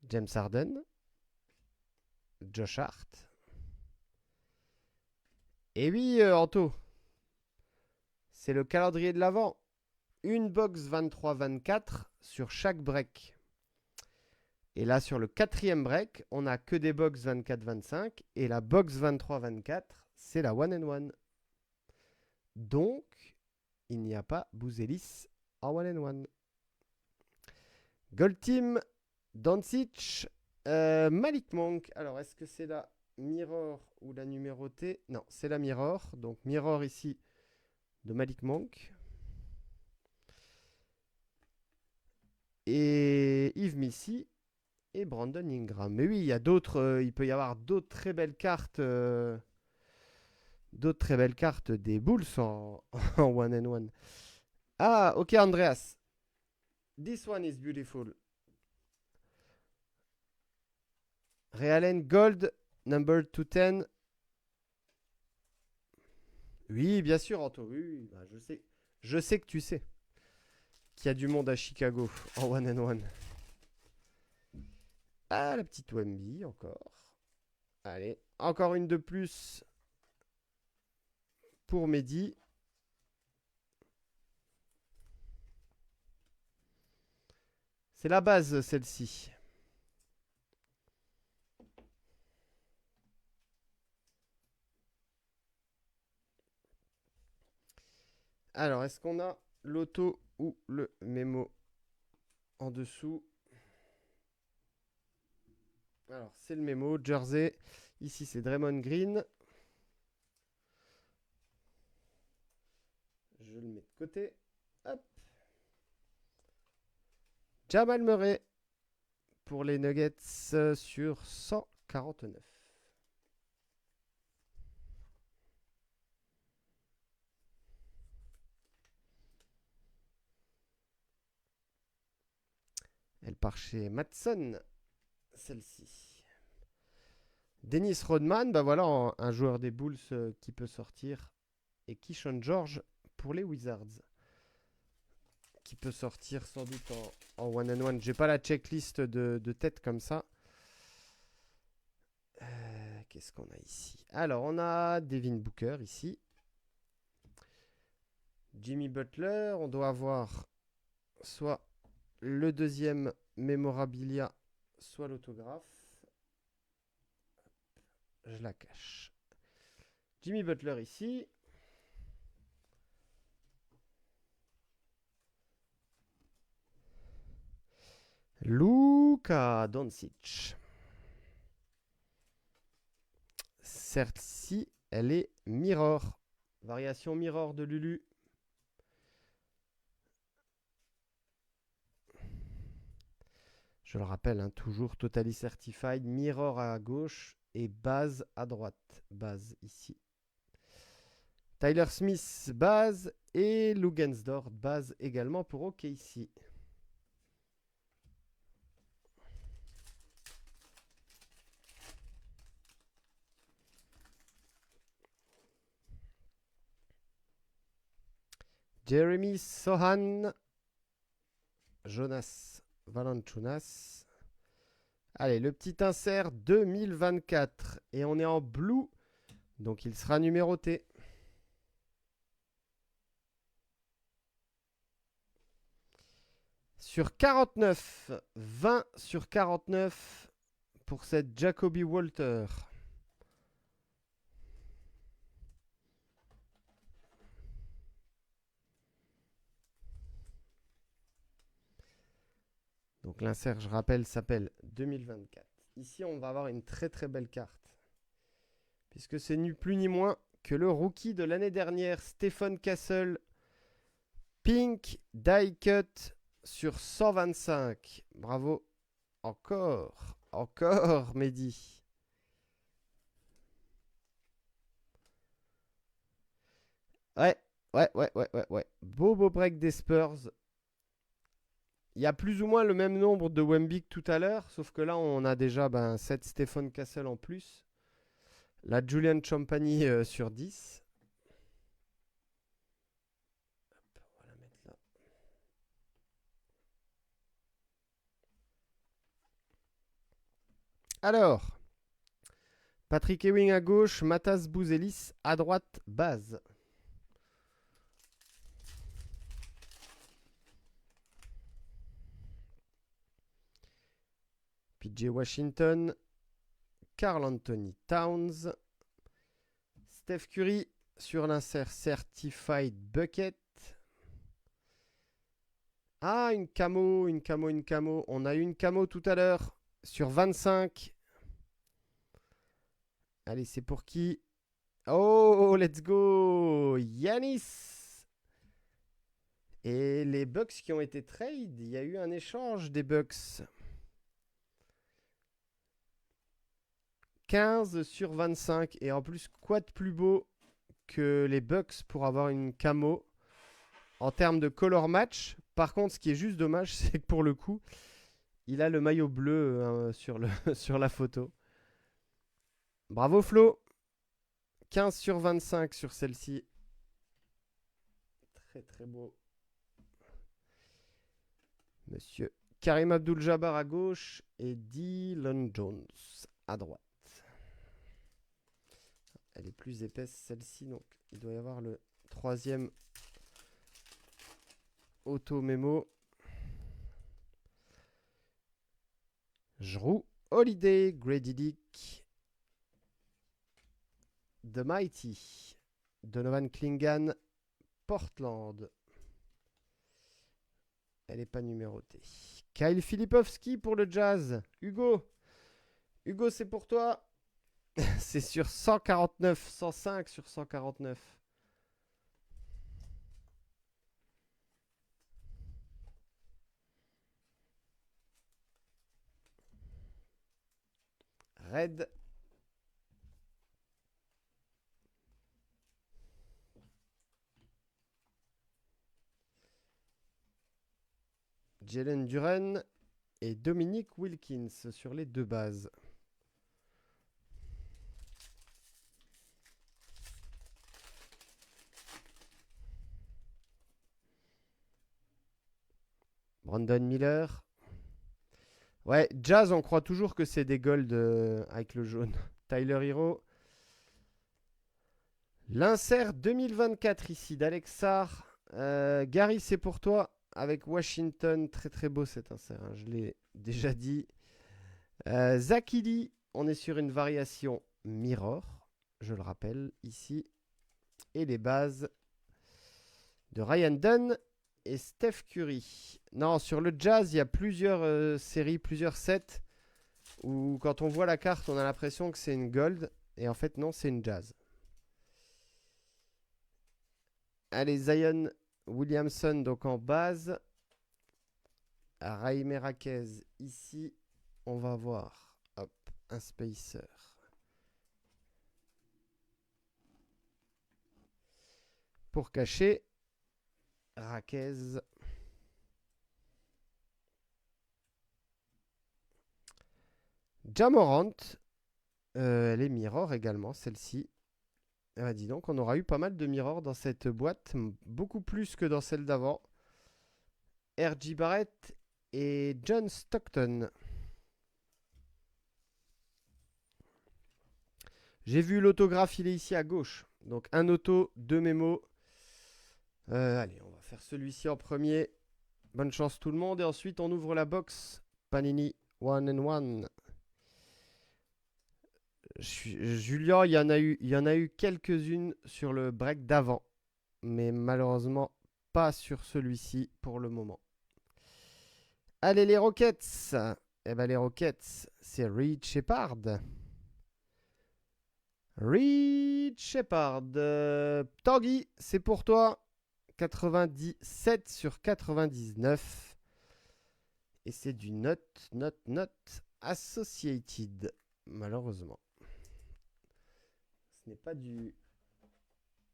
James Harden. Josh Hart. Et oui, Anto. C'est le calendrier de l'avant. Une box 23-24 sur chaque break. Et là, sur le quatrième break, on n'a que des box 24-25. Et la box 23-24, c'est la one and one. Donc, il n'y a pas Bouzelis en one and one. Gold Team, Doncic, Malik Monk. Alors, est-ce que c'est la Mirror ou la numérotée? Non, c'est la Mirror. Donc, Mirror ici de Malik Monk. Et Yves Missy et Brandon Ingram. Mais oui, il y a d'autres. Il peut y avoir d'autres très belles cartes. D'autres très belles cartes des Bulls en one and one. Ah, ok, Andreas. This one is beautiful. Ray Allen Gold, number 210. Oui, bien sûr, Anto. Oui, bah, je sais. Je sais que tu sais qu'il y a du monde à Chicago en one and one. Ah, la petite Wemby encore. Allez, encore une de plus pour Mehdi. C'est la base, celle-ci. Alors, est-ce qu'on a l'auto ou le mémo en dessous? Alors, c'est le mémo, Jersey. Ici, c'est Draymond Green. Je le mets de côté. Hop. Jamal Murray pour les Nuggets sur 149. Elle part chez Matson, celle-ci. Dennis Rodman, bah voilà un joueur des Bulls qui peut sortir. Et Keyshawn George pour les Wizards. Qui peut sortir sans doute en one-on-one. J'ai pas la checklist de tête comme ça. Qu'est-ce qu'on a ici? Alors, on a Devin Booker ici. Jimmy Butler. On doit avoir soit le deuxième mémorabilia, soit l'autographe. Je la cache. Jimmy Butler ici. Luka Doncic. Celle-ci, elle est mirror. Variation mirror de Lulu. Je le rappelle, hein, toujours Totally Certified, mirror à gauche et base à droite. Base ici. Tyler Smith, base. Et Lugensdorf, base également pour OKC. Jeremy Sohan. Jonas Valanciunas. Allez, le petit insert 2024. Et on est en blue. Donc il sera numéroté. Sur 49. 20 sur 49 pour cette Jacoby Walter. Donc l'insert, je rappelle, s'appelle 2024. Ici, on va avoir une très très belle carte. Puisque c'est ni plus ni moins que le rookie de l'année dernière, Stephen Castle. Pink die cut sur 125. Bravo. Encore. Encore, Mehdi. Ouais. Beau break des Spurs. Il y a plus ou moins le même nombre de Wemby que tout à l'heure, sauf que là, on a déjà 7 Stephen Castle en plus. La Julian Champagny sur 10. Hop, on va la mettre là. Alors, Patrick Ewing à gauche, Matas Bouzelis à droite, base. PJ Washington, Karl Anthony Towns, Steph Curry sur l'insert Certified Bucket. Ah, une camo. On a eu une camo tout à l'heure sur 25. Allez, c'est pour qui? Oh, let's go! Yanis! Et les Bucks qui ont été trade, il y a eu un échange des Bucks. 15 sur 25. Et en plus, quoi de plus beau que les Bucks pour avoir une camo en termes de color match? Par contre, ce qui est juste dommage, c'est que pour le coup, il a le maillot bleu sur la photo. Bravo Flo! 15 sur 25 sur celle-ci. Très très beau. Monsieur Karim Abdul-Jabbar à gauche et Dylan Jones à droite. Elle est plus épaisse celle-ci, donc il doit y avoir le troisième auto-mémo. Jrue Holiday, Grady Dick, The Mighty, Donovan Clingan, Portland. Elle n'est pas numérotée. Kyle Filipowski pour le Jazz. Hugo, c'est pour toi. C'est sur 149, 105 sur 149. Red. Jalen Duren et Dominique Wilkins sur les deux bases. Brandon Miller. Ouais, Jazz, on croit toujours que c'est des golds avec le jaune. Tyler Hero. L'insert 2024 ici d'Alex Sarr. Gary, c'est pour toi avec Washington. Très très beau cet insert, hein, je l'ai déjà dit. Zach Edey, on est sur une variation mirror, je le rappelle ici. Et les bases de Ryan Dunn et Steph Curry. Non, sur le Jazz, il y a plusieurs séries, plusieurs sets où quand on voit la carte, on a l'impression que c'est une gold. Et en fait, non, c'est une Jazz. Allez, Zion Williamson donc en base. Raime Raquez ici. On va voir. Hop, un spacer. Pour cacher Raquez. Ja Morant. Elle est mirror également, celle-ci. Dis donc, on aura eu pas mal de mirrors dans cette boîte. Beaucoup plus que dans celle d'avant. R.J. Barrett et John Stockton. J'ai vu l'autographe, il est ici à gauche. Donc un auto, deux mémos. Allez, on va faire celui-ci en premier. Bonne chance tout le monde. Et ensuite, on ouvre la box. Panini 1&1. Julien, il y en a eu quelques-unes sur le break d'avant. Mais malheureusement, pas sur celui-ci pour le moment. Allez, les Rockets. Eh ben, les Rockets, c'est Reed Shepard. Reed Shepard. Tanguy, c'est pour toi. 97 sur 99. Et c'est du not associated. Malheureusement. Ce n'est pas du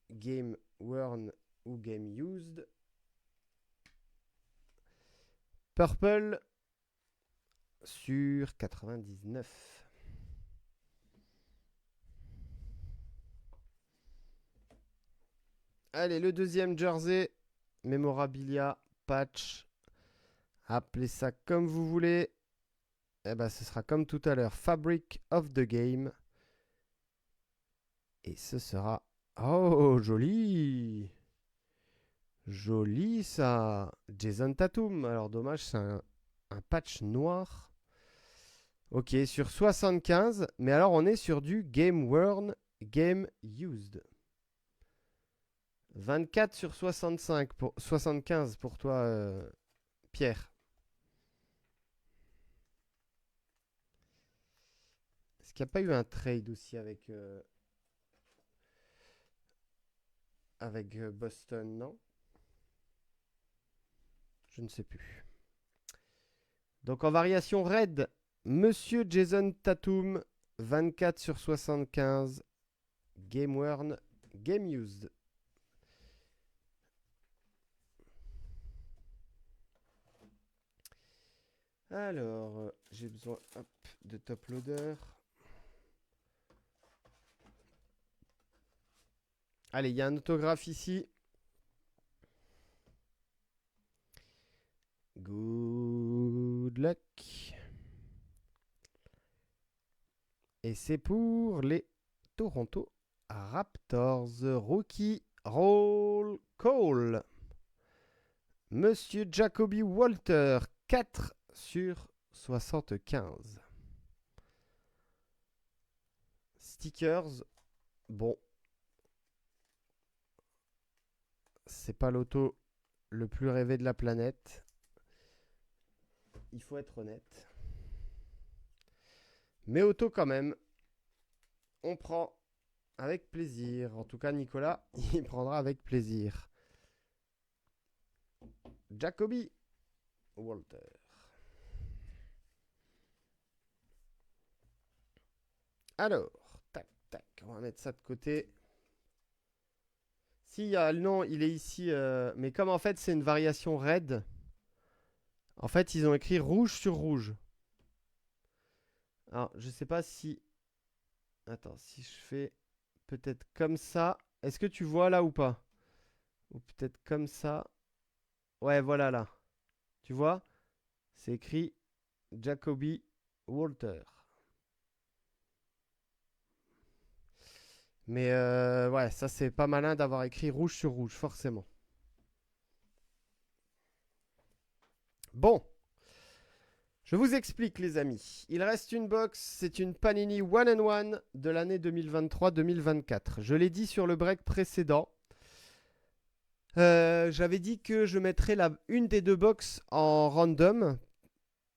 game worn ou game used. Purple sur 99. Allez, le deuxième jersey. Memorabilia, patch. Appelez ça comme vous voulez. Eh ben, ce sera comme tout à l'heure. Fabric of the game. Et ce sera... Oh, joli. Joli ça. Jason Tatum. Alors dommage, c'est un patch noir. Ok, sur 75. Mais alors on est sur du game worn, game used. 24 sur 65 pour 75 pour toi, Pierre. Est-ce qu'il n'y a pas eu un trade aussi avec Boston, non? Je ne sais plus. Donc en variation red, Monsieur Jason Tatum, 24 sur 75, game worn, game used. Alors, j'ai besoin de top loader. Allez, il y a un autographe ici. Good Et c'est pour les Toronto Raptors. Rookie roll call. Monsieur Jacoby Walter, 4 sur 75. Stickers, bon. C'est pas l'auto le plus rêvé de la planète. Il faut être honnête. Mais auto quand même. On prend avec plaisir. En tout cas, Nicolas, il prendra avec plaisir. Jacoby Walter. Alors, tac, tac. On va mettre ça de côté. Si, le nom, il est ici. Mais comme en fait, c'est une variation red. En fait, ils ont écrit rouge sur rouge. Alors, je sais pas si... Attends, si je fais peut-être comme ça. Est-ce que tu vois là ou pas? Ou peut-être comme ça. Ouais, voilà là. Tu vois? C'est écrit Jacoby Walter. Mais ouais, ça c'est pas malin d'avoir écrit rouge sur rouge, forcément. Bon. Je vous explique les amis. Il reste une box, c'est une Panini One and One de l'année 2023-2024. Je l'ai dit sur le break précédent. J'avais dit que je mettrais une des deux box en random.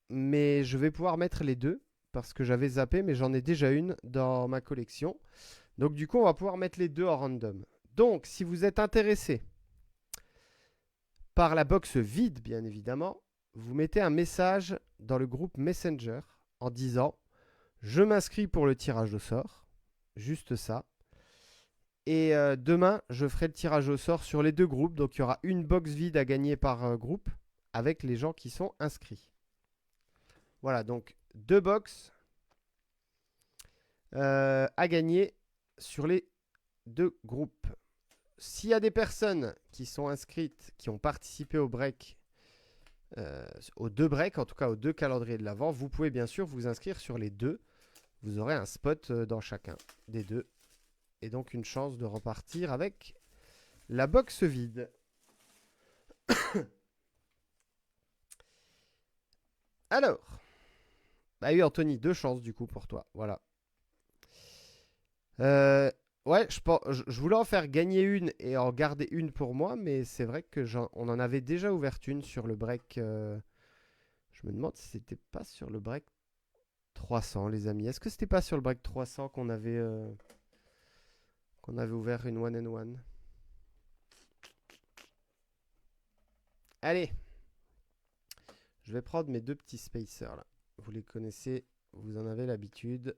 Mais je vais pouvoir mettre les deux. Parce que j'avais zappé, mais j'en ai déjà une dans ma collection. Donc du coup, on va pouvoir mettre les deux en random. Donc, si vous êtes intéressé par la box vide, bien évidemment, vous mettez un message dans le groupe Messenger en disant « Je m'inscris pour le tirage au sort ». Juste ça. Et demain, je ferai le tirage au sort sur les deux groupes. Donc, il y aura une box vide à gagner par groupe avec les gens qui sont inscrits. Voilà, donc deux box à gagner sur les deux groupes. S'il y a des personnes qui sont inscrites, qui ont participé au break, aux deux breaks, en tout cas aux deux calendriers de l'Avent, vous pouvez bien sûr vous inscrire sur les deux. Vous aurez un spot dans chacun des deux. Et donc une chance de repartir avec la box vide. Alors, bah oui Anthony, deux chances du coup pour toi. Voilà. Ouais, je voulais en faire gagner une et en garder une pour moi, mais c'est vrai que on en avait déjà ouvert une sur le break. Je me demande si c'était pas sur le break 300, les amis. Est-ce que c'était pas sur le break 300 qu'on avait ouvert une one and one? Allez, je vais prendre mes deux petits spacers là. Vous les connaissez, vous en avez l'habitude.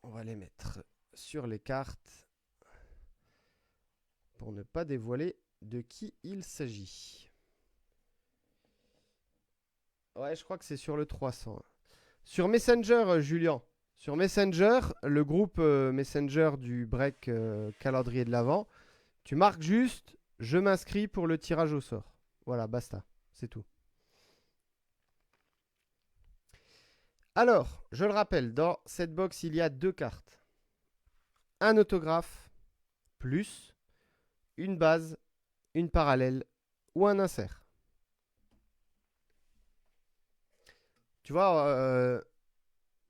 On va les mettre sur les cartes pour ne pas dévoiler de qui il s'agit. Ouais, je crois que c'est sur le 300. Sur Messenger, Julien. Sur Messenger, le groupe Messenger du break calendrier de l'Avent, tu marques juste « Je m'inscris pour le tirage au sort ». Voilà, basta. C'est tout. Alors, je le rappelle, dans cette box, il y a deux cartes. Un autographe, plus une base, une parallèle ou un insert. Tu vois,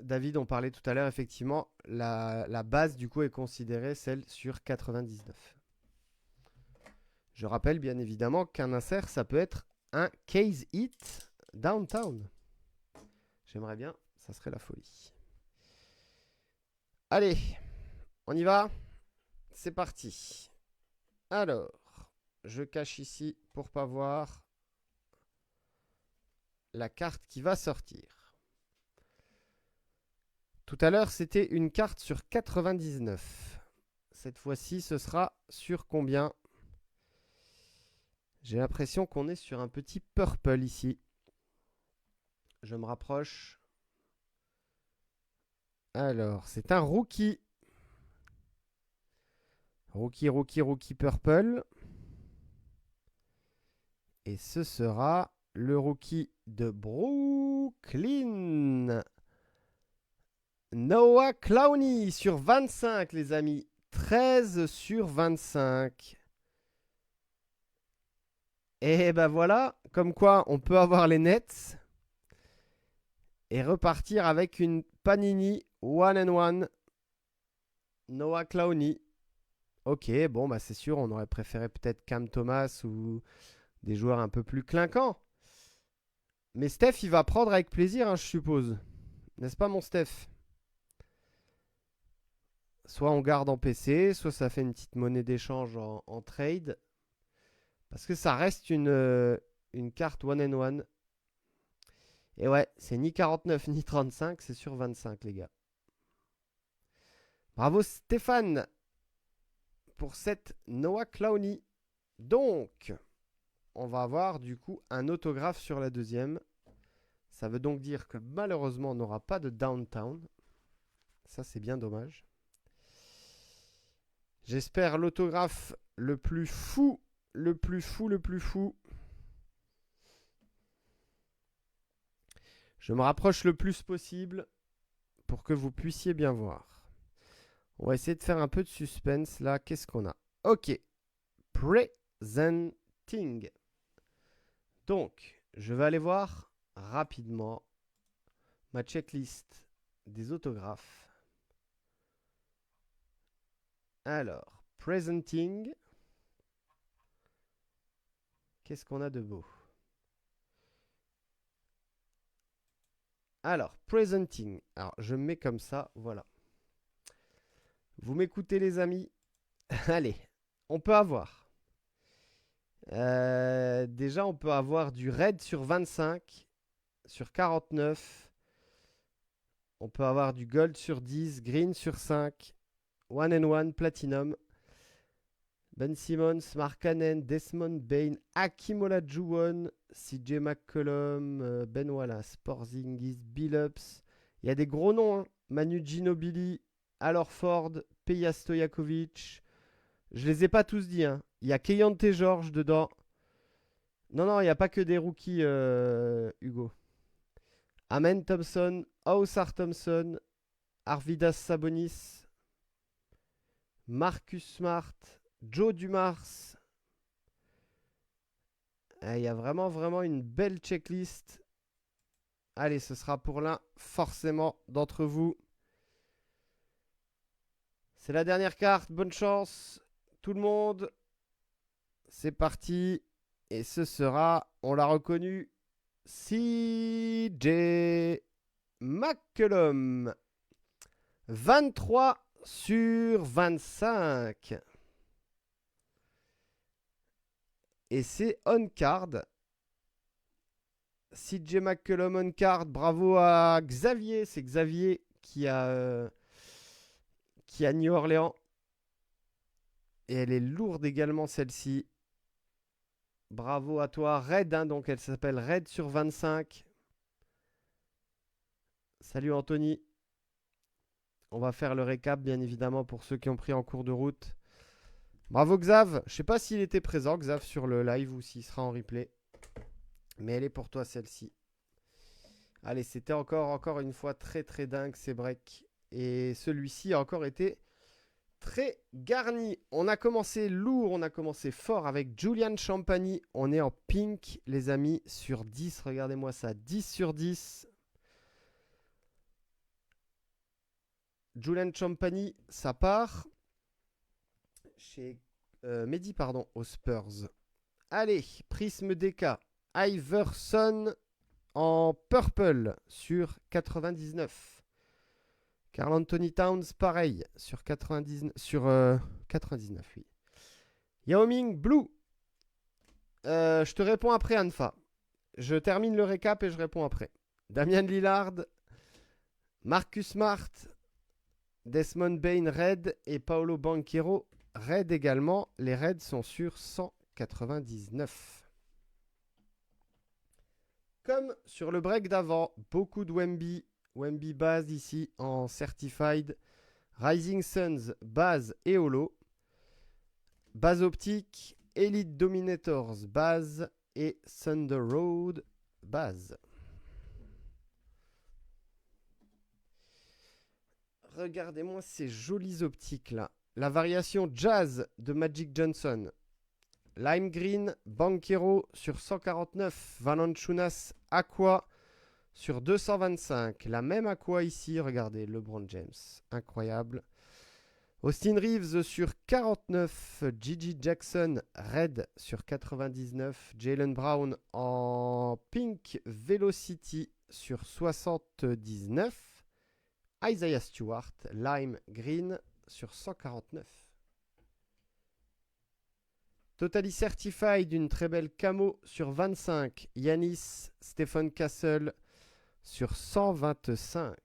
David, on parlait tout à l'heure, effectivement, la base du coup est considérée celle sur 99. Je rappelle bien évidemment qu'un insert, ça peut être un case hit downtown. J'aimerais bien, ça serait la folie. Allez, on y va. C'est parti. Alors, je cache ici pour pas voir la carte qui va sortir. Tout à l'heure, c'était une carte sur 99. Cette fois-ci, ce sera sur combien? J'ai l'impression qu'on est sur un petit purple ici. Je me rapproche. Alors, c'est un rookie. Rookie purple. Et ce sera le rookie de Brooklyn. Noah Clowney sur 25, les amis. 13 sur 25. Et ben voilà, comme quoi on peut avoir les Nets et repartir avec une Panini 1&1 Noah Clowney. Ok, bon, bah c'est sûr, on aurait préféré peut-être Cam Thomas ou des joueurs un peu plus clinquants. Mais Steph, il va prendre avec plaisir, hein, je suppose. N'est-ce pas, mon Steph? Soit on garde en PC, soit ça fait une petite monnaie d'échange en trade. Parce que ça reste une carte 1&1. Et ouais, c'est ni 49 ni 35, c'est sur 25, les gars. Bravo Stéphane pour cette Noah Clowney. Donc, on va avoir du coup un autographe sur la deuxième. Ça veut donc dire que malheureusement, on n'aura pas de downtown. Ça, c'est bien dommage. J'espère l'autographe le plus fou, le plus fou, le plus fou. Je me rapproche le plus possible pour que vous puissiez bien voir. On va essayer de faire un peu de suspense là. Qu'est-ce qu'on a? Ok. Presenting. Donc, je vais aller voir rapidement ma checklist des autographes. Alors, presenting. Qu'est-ce qu'on a de beau? Alors, presenting. Alors, je me mets comme ça, voilà. Vous m'écoutez, les amis? Allez, on peut avoir. Déjà, on peut avoir du red sur 25, sur 49. On peut avoir du gold sur 10, green sur 5, 1&1, platinum. Ben Simmons, Mark Cannon, Desmond Bain, Hakeem Olajuwon, CJ McCollum, Ben Wallace, Porzingis, Billups. Il y a des gros noms, hein. Manu Ginobili, Al Horford, Peja Stojakovic. Je les ai pas tous dit, hein. Il y a Keyonte George dedans. Non, il n'y a pas que des rookies, Hugo. Amen Thompson, Ausar Thompson, Arvidas Sabonis, Marcus Smart, Joe Dumars. Il y a vraiment une belle checklist. Allez, ce sera pour l'un forcément d'entre vous. C'est la dernière carte. Bonne chance, tout le monde. C'est parti. Et ce sera, on l'a reconnu, CJ McCollum. 23 sur 25. Et c'est on card. CJ McCollum on card. Bravo à Xavier. C'est Xavier qui a New Orleans. Et elle est lourde également, celle-ci. Bravo à toi. Red, hein, donc elle s'appelle Red sur 25. Salut Anthony. On va faire le récap, bien évidemment, pour ceux qui ont pris en cours de route. Bravo Xav. Je sais pas s'il était présent, Xav, sur le live ou s'il sera en replay. Mais elle est pour toi, celle-ci. Allez, c'était encore une fois très dingue ces breaks. Et celui-ci a encore été très garni. On a commencé lourd, on a commencé fort avec Julian Champagny. On est en pink, les amis, sur 10. Regardez-moi ça, 10 sur 10. Julian Champagny, ça part chez Mehdi, pardon, aux Spurs. Allez, Prisme DK. Iverson en purple sur 99. Karl Anthony Towns, pareil, sur 99, oui. Yao Ming, blue. Je te réponds après, Anfa. Je termine le récap et je réponds après. Damian Lillard, Marcus Smart, Desmond Bain, red, et Paolo Banchero, red également. Les reds sont sur 199. Comme sur le break d'avant, beaucoup de Wemby. Wemby base ici en certified. Rising Suns, base et holo. Base optique. Elite Dominators, base. et Thunder Road base. Regardez-moi ces jolies optiques là. La variation Jazz de Magic Johnson. Lime Green, Banquero sur 149. Valanciunas Aqua sur 225. La même Aqua ici, regardez, LeBron James. Incroyable. Austin Reeves sur 49. Gigi Jackson Red sur 99. Jaylen Brown en Pink Velocity sur 79. Isaiah Stewart, Lime Green sur 149. Totally Certified, une très belle camo sur 25. Yanis Stephen Castle sur 125.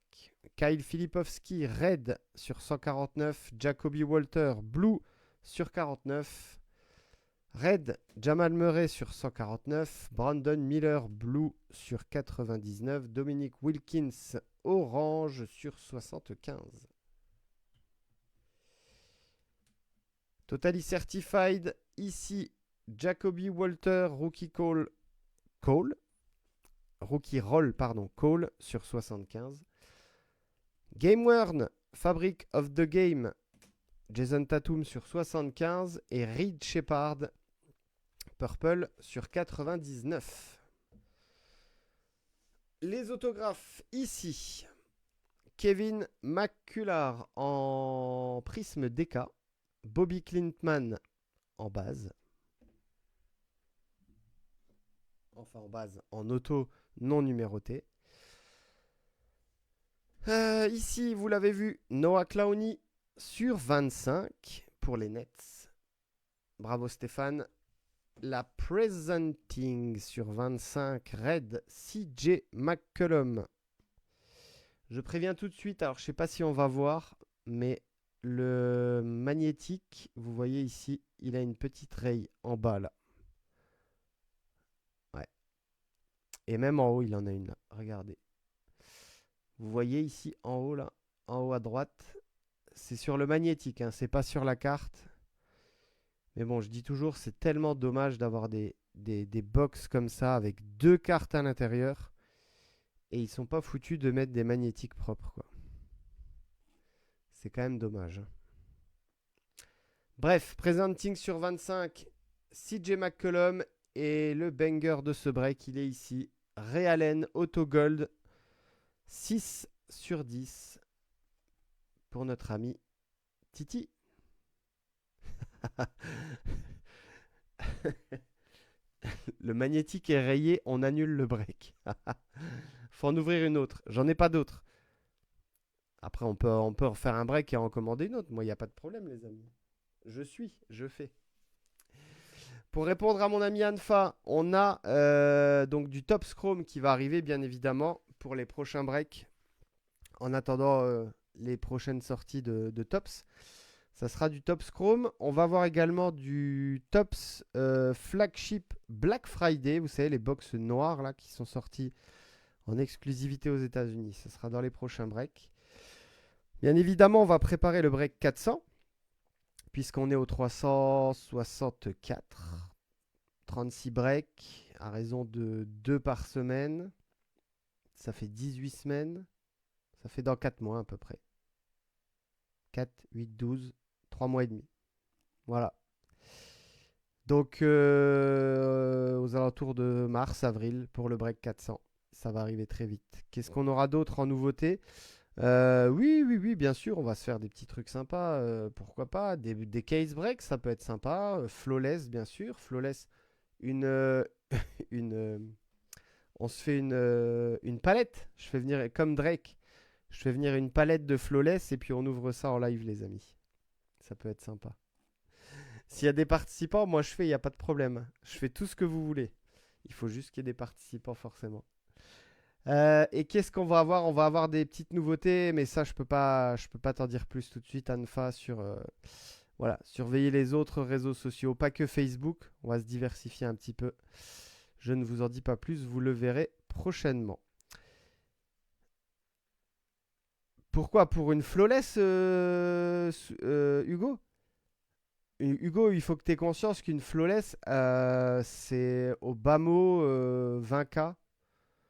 Kyle Filipowski Red sur 149. Jacoby Walter Blue sur 49. Red Jamal Murray sur 149. Brandon Miller Blue sur 99. Dominic Wilkins Orange sur 75. Totally Certified, ici Jacoby Walter Rookie Roll sur 75. Game Worn Fabric of the Game Jason Tatum sur 75 et Reed Shepard Purple sur 99. Les autographes ici. Kevin McCullar en prisme DK. Bobby Clintman en base. Enfin en base, en auto non numéroté. Ici, vous l'avez vu, Noah Clowney sur 25 pour les Nets. Bravo Stéphane. La Presenting sur 25, Red CJ McCollum. Je préviens tout de suite, alors je ne sais pas si on va voir, mais le magnétique, vous voyez ici, il a une petite raye en bas là. Ouais. Et même en haut, il en a une là. Regardez. Vous voyez ici en haut là, en haut à droite, c'est sur le magnétique, hein, c'est pas sur la carte. Mais bon, je dis toujours, c'est tellement dommage d'avoir des box comme ça avec 2 cartes à l'intérieur. Et ils sont pas foutus de mettre des magnétiques propres, quoi. C'est quand même dommage. Bref, presenting sur 25, CJ McCollum. Et le banger de ce break, il est ici. Ray Allen Auto Gold 6 sur 10 pour notre ami Titi. Le magnétique est rayé, on annule le break. Faut en ouvrir une autre. J'en ai pas d'autres. Après, on peut refaire un break et en commander une autre. Moi, il n'y a pas de problème, les amis. Je fais. Pour répondre à mon ami Anfa, on a donc du Topps Chrome qui va arriver, bien évidemment, pour les prochains breaks. En attendant les prochaines sorties de Topps. Ça sera du Topps Chrome. On va avoir également du Topps Flagship Black Friday. Vous savez, les box noires là, qui sont sorties en exclusivité aux États-Unis. Ça sera dans les prochains breaks. Bien évidemment, on va préparer le break 400. Puisqu'on est au 364. 36 breaks à raison de 2 par semaine. Ça fait 18 semaines. Ça fait dans 4 mois à peu près. 4, 8, 12, 3 mois et demi. Voilà. Donc, aux alentours de mars, avril, pour le break 400. Ça va arriver très vite. Qu'est-ce qu'on aura d'autre en nouveauté ? Oui, bien sûr, on va se faire des petits trucs sympas. Pourquoi pas des case breaks, ça peut être sympa. Flawless, bien sûr. Flawless, on se fait une palette. Je fais venir, comme Drake, je fais venir une palette de Flawless et puis on ouvre ça en live, les amis. Ça peut être sympa. S'il y a des participants, moi je fais, il n'y a pas de problème. Je fais tout ce que vous voulez. Il faut juste qu'il y ait des participants, forcément. Et qu'est-ce qu'on va avoir ? On va avoir des petites nouveautés, mais ça, je peux pas t'en dire plus tout de suite, Anfa, sur... voilà, surveillez les autres réseaux sociaux, pas que Facebook. On va se diversifier un petit peu. Je ne vous en dis pas plus, vous le verrez prochainement. Pourquoi ? Pour une flawless, Hugo ? Hugo, il faut que tu aies conscience qu'une flawless, c'est au bas mot 20K.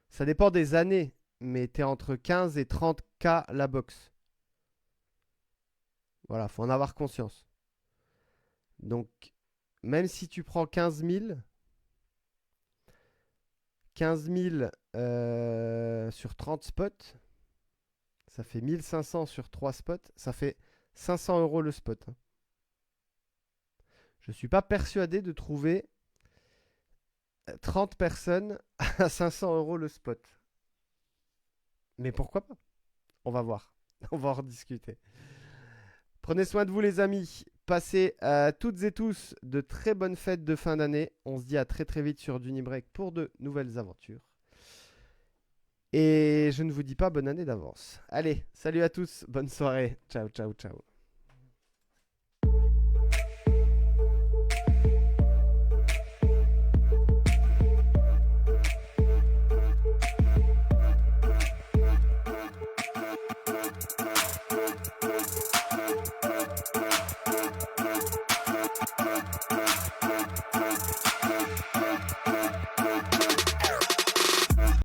Ça dépend des années, mais tu es entre 15 et 30K la box. Voilà, faut en avoir conscience. Donc, même si tu prends 15 000 sur 30 spots, ça fait 1500 sur 3 spots, ça fait 500 € le spot. Je ne suis pas persuadé de trouver 30 personnes à 500 € le spot. Mais pourquoi pas? On va voir. On va en rediscuter. Prenez soin de vous les amis. Passez à toutes et tous de très bonnes fêtes de fin d'année. On se dit à très très vite sur Dunibreak pour de nouvelles aventures. Et je ne vous dis pas bonne année d'avance. Allez, salut à tous, bonne soirée. Ciao, ciao, ciao.